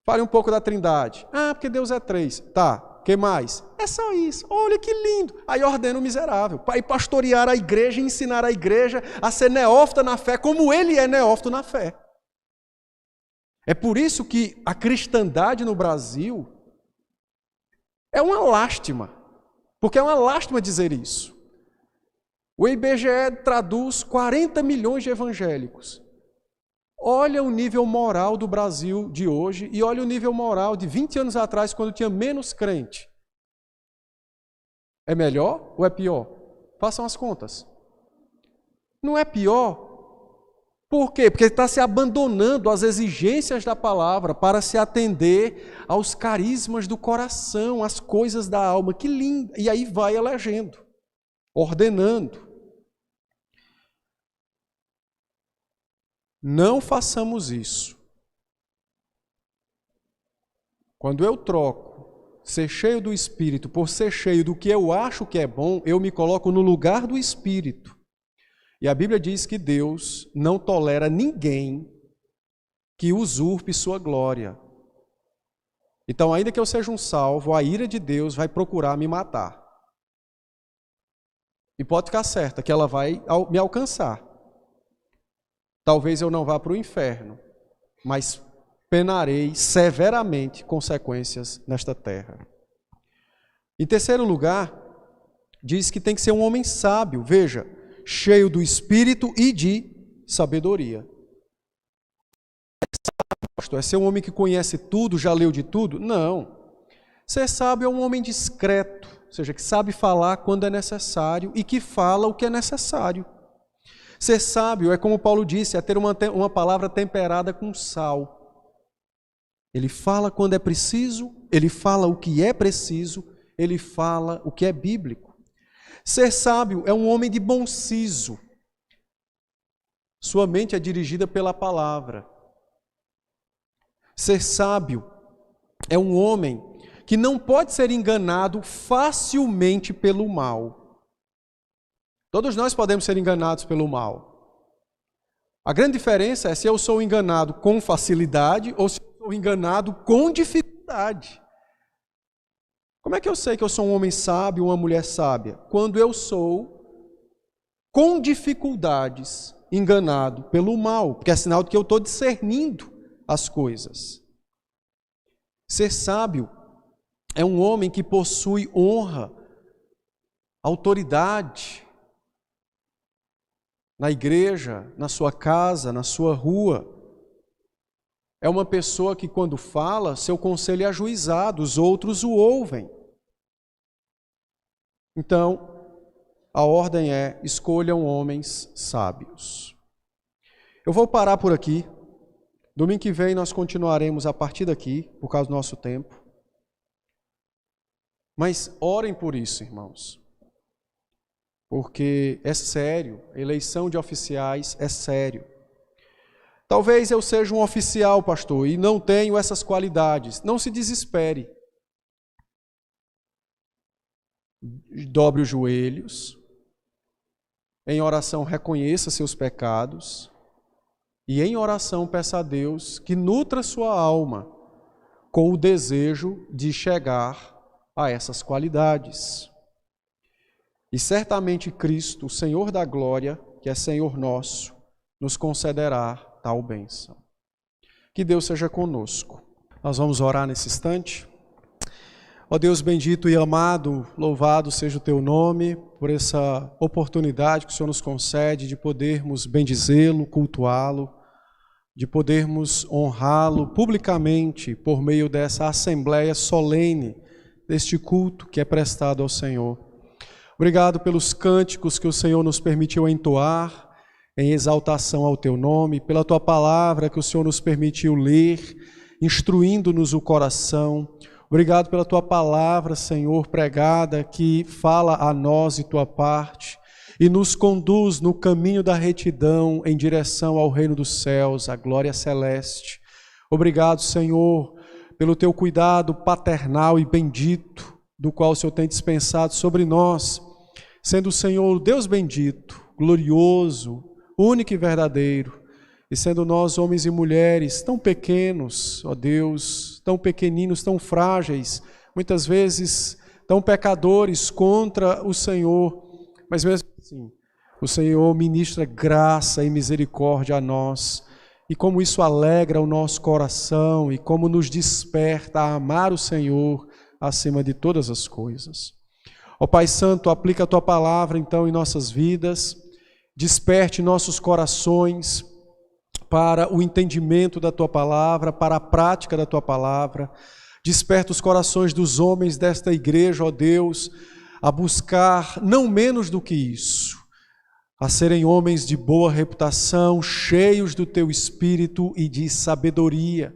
fale um pouco da Trindade. Ah, porque Deus é 3. Tá, o que mais? É só isso. Olha que lindo! Aí ordena o miserável, para ir pastorear a igreja e ensinar a igreja a ser neófita na fé, como ele é neófito na fé. É por isso que a cristandade no Brasil é uma lástima, porque é uma lástima dizer isso. O IBGE traduz 40 milhões de evangélicos. Olha o nível moral do Brasil de hoje e olha o nível moral de 20 anos atrás, quando tinha menos crente. É melhor ou é pior? Façam as contas. Não é pior. Por quê? Porque está se abandonando às exigências da palavra para se atender aos carismas do coração, às coisas da alma. Que lindo! E aí vai elegendo, ordenando. Não façamos isso. Quando eu troco ser cheio do Espírito por ser cheio do que eu acho que é bom, eu me coloco no lugar do Espírito. E a Bíblia diz que Deus não tolera ninguém que usurpe sua glória. Então, ainda que eu seja um salvo, a ira de Deus vai procurar me matar. E pode ficar certa que ela vai me alcançar. Talvez eu não vá para o inferno, mas penarei severamente consequências nesta terra. Em terceiro lugar, diz que tem que ser um homem sábio. Veja, cheio do Espírito e de sabedoria. É ser um homem que conhece tudo, já leu de tudo? Não. Ser sábio é um homem discreto, seja, que sabe falar quando é necessário e que fala o que é necessário. Ser sábio é, como Paulo disse, é ter uma palavra temperada com sal. Ele fala quando é preciso, ele fala o que é preciso, ele fala o que é bíblico. Ser sábio é um homem de bom siso. Sua mente é dirigida pela palavra. Ser sábio é um homem que não pode ser enganado facilmente pelo mal. Todos nós podemos ser enganados pelo mal. A grande diferença é se eu sou enganado com facilidade ou se eu sou enganado com dificuldade. Como é que eu sei que eu sou um homem sábio ou uma mulher sábia? Quando eu sou, com dificuldades, enganado pelo mal, porque é sinal de que eu estou discernindo as coisas. Ser sábio é um homem que possui honra, autoridade na igreja, na sua casa, na sua rua. É uma pessoa que, quando fala, seu conselho é ajuizado, os outros o ouvem. Então, a ordem é: escolham homens sábios. Eu vou parar por aqui. Domingo que vem nós continuaremos a partir daqui, por causa do nosso tempo. Mas orem por isso, irmãos. Porque é sério, eleição de oficiais é sério. Talvez eu seja um oficial, pastor, e não tenho essas qualidades. Não se desespere. Dobre os joelhos. Em oração reconheça seus pecados. E em oração peça a Deus que nutra sua alma com o desejo de chegar a essas qualidades. E certamente Cristo, o Senhor da glória, que é Senhor nosso, nos concederá tal bênção. Que Deus seja conosco. Nós vamos orar nesse instante. Ó Deus bendito e amado, louvado seja o Teu nome por essa oportunidade que o Senhor nos concede de podermos bendizê-lo, cultuá-lo, de podermos honrá-lo publicamente por meio dessa assembleia solene, deste culto que é prestado ao Senhor. Obrigado pelos cânticos que o Senhor nos permitiu entoar em exaltação ao Teu nome, pela Tua palavra que o Senhor nos permitiu ler, instruindo-nos o coração. Obrigado pela Tua palavra, Senhor, pregada, que fala a nós de Tua parte e nos conduz no caminho da retidão em direção ao reino dos céus, à glória celeste. Obrigado, Senhor, pelo Teu cuidado paternal e bendito, do qual o Senhor tem dispensado sobre nós, sendo o Senhor Deus bendito, glorioso, único e verdadeiro, e sendo nós homens e mulheres tão pequenos, ó Deus, tão pequeninos, tão frágeis, muitas vezes tão pecadores contra o Senhor, mas mesmo assim, o Senhor ministra graça e misericórdia a nós, e como isso alegra o nosso coração, e como nos desperta a amar o Senhor acima de todas as coisas. Ó Pai Santo, aplica a Tua palavra então em nossas vidas, desperte nossos corações para o entendimento da Tua palavra, para a prática da Tua palavra. Desperta os corações dos homens desta igreja, ó Deus, a buscar não menos do que isso, a serem homens de boa reputação, cheios do Teu Espírito e de sabedoria.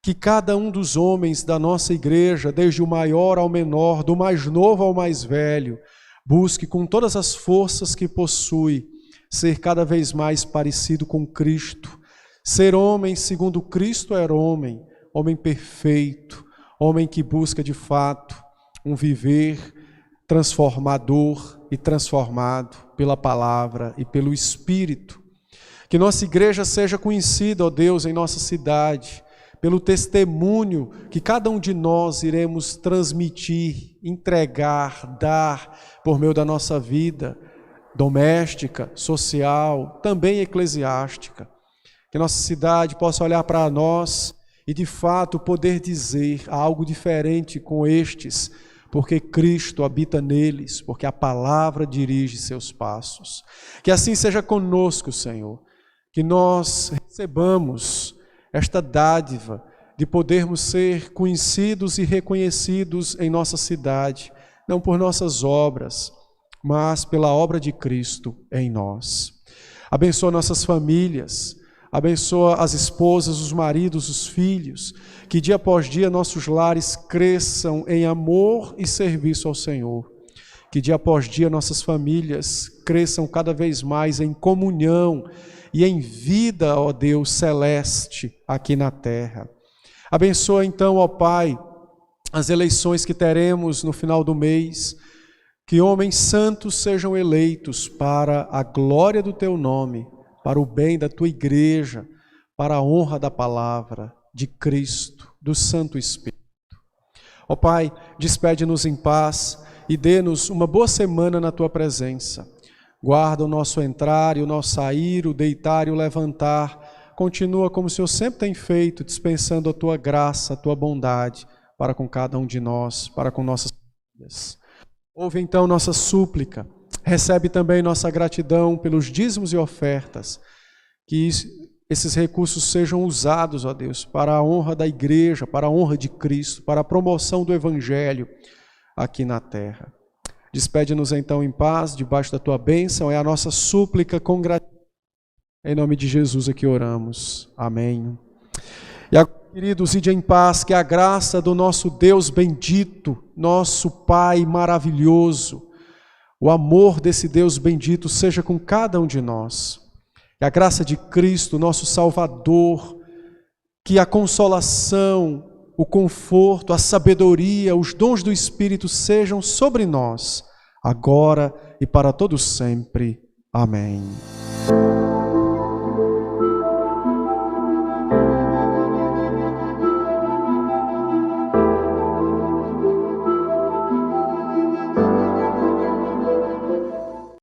Que cada um dos homens da nossa igreja, desde o maior ao menor, do mais novo ao mais velho, busque com todas as forças que possui ser cada vez mais parecido com Cristo, ser homem segundo Cristo era homem, homem perfeito, homem que busca de fato um viver transformador e transformado pela palavra e pelo Espírito. Que nossa igreja seja conhecida, ó Deus, em nossa cidade, pelo testemunho que cada um de nós iremos transmitir, entregar, dar por meio da nossa vida doméstica, social, também eclesiástica. Que nossa cidade possa olhar para nós e de fato poder dizer algo diferente com estes, porque Cristo habita neles, porque a palavra dirige seus passos. Que assim seja conosco, Senhor, que nós recebamos esta dádiva de podermos ser conhecidos e reconhecidos em nossa cidade, não por nossas obras, mas pela obra de Cristo em nós. Abençoa nossas famílias, abençoa as esposas, os maridos, os filhos, que dia após dia nossos lares cresçam em amor e serviço ao Senhor. Que dia após dia nossas famílias cresçam cada vez mais em comunhão e em vida, ó Deus celeste, aqui na terra. Abençoa então, ó Pai, as eleições que teremos no final do mês, que homens santos sejam eleitos para a glória do Teu nome, para o bem da Tua igreja, para a honra da palavra de Cristo, do Santo Espírito. Ó Pai, despede-nos em paz e dê-nos uma boa semana na Tua presença. Guarda o nosso entrar e o nosso sair, o deitar e o levantar. Continua como o Senhor sempre tem feito, dispensando a Tua graça, a Tua bondade para com cada um de nós, para com nossas famílias. Ouve então nossa súplica. Recebe também nossa gratidão pelos dízimos e ofertas. Que esses recursos sejam usados, ó Deus, para a honra da igreja, para a honra de Cristo, para a promoção do Evangelho aqui na terra. Despede-nos então em paz, debaixo da Tua bênção, é a nossa súplica com gratidão. Em nome de Jesus aqui oramos. Amém. E agora, queridos, ide em paz, que a graça do nosso Deus bendito, nosso Pai maravilhoso, o amor desse Deus bendito seja com cada um de nós. E a graça de Cristo, nosso Salvador, que a consolação, o conforto, a sabedoria, os dons do Espírito sejam sobre nós, agora e para todos sempre. Amém.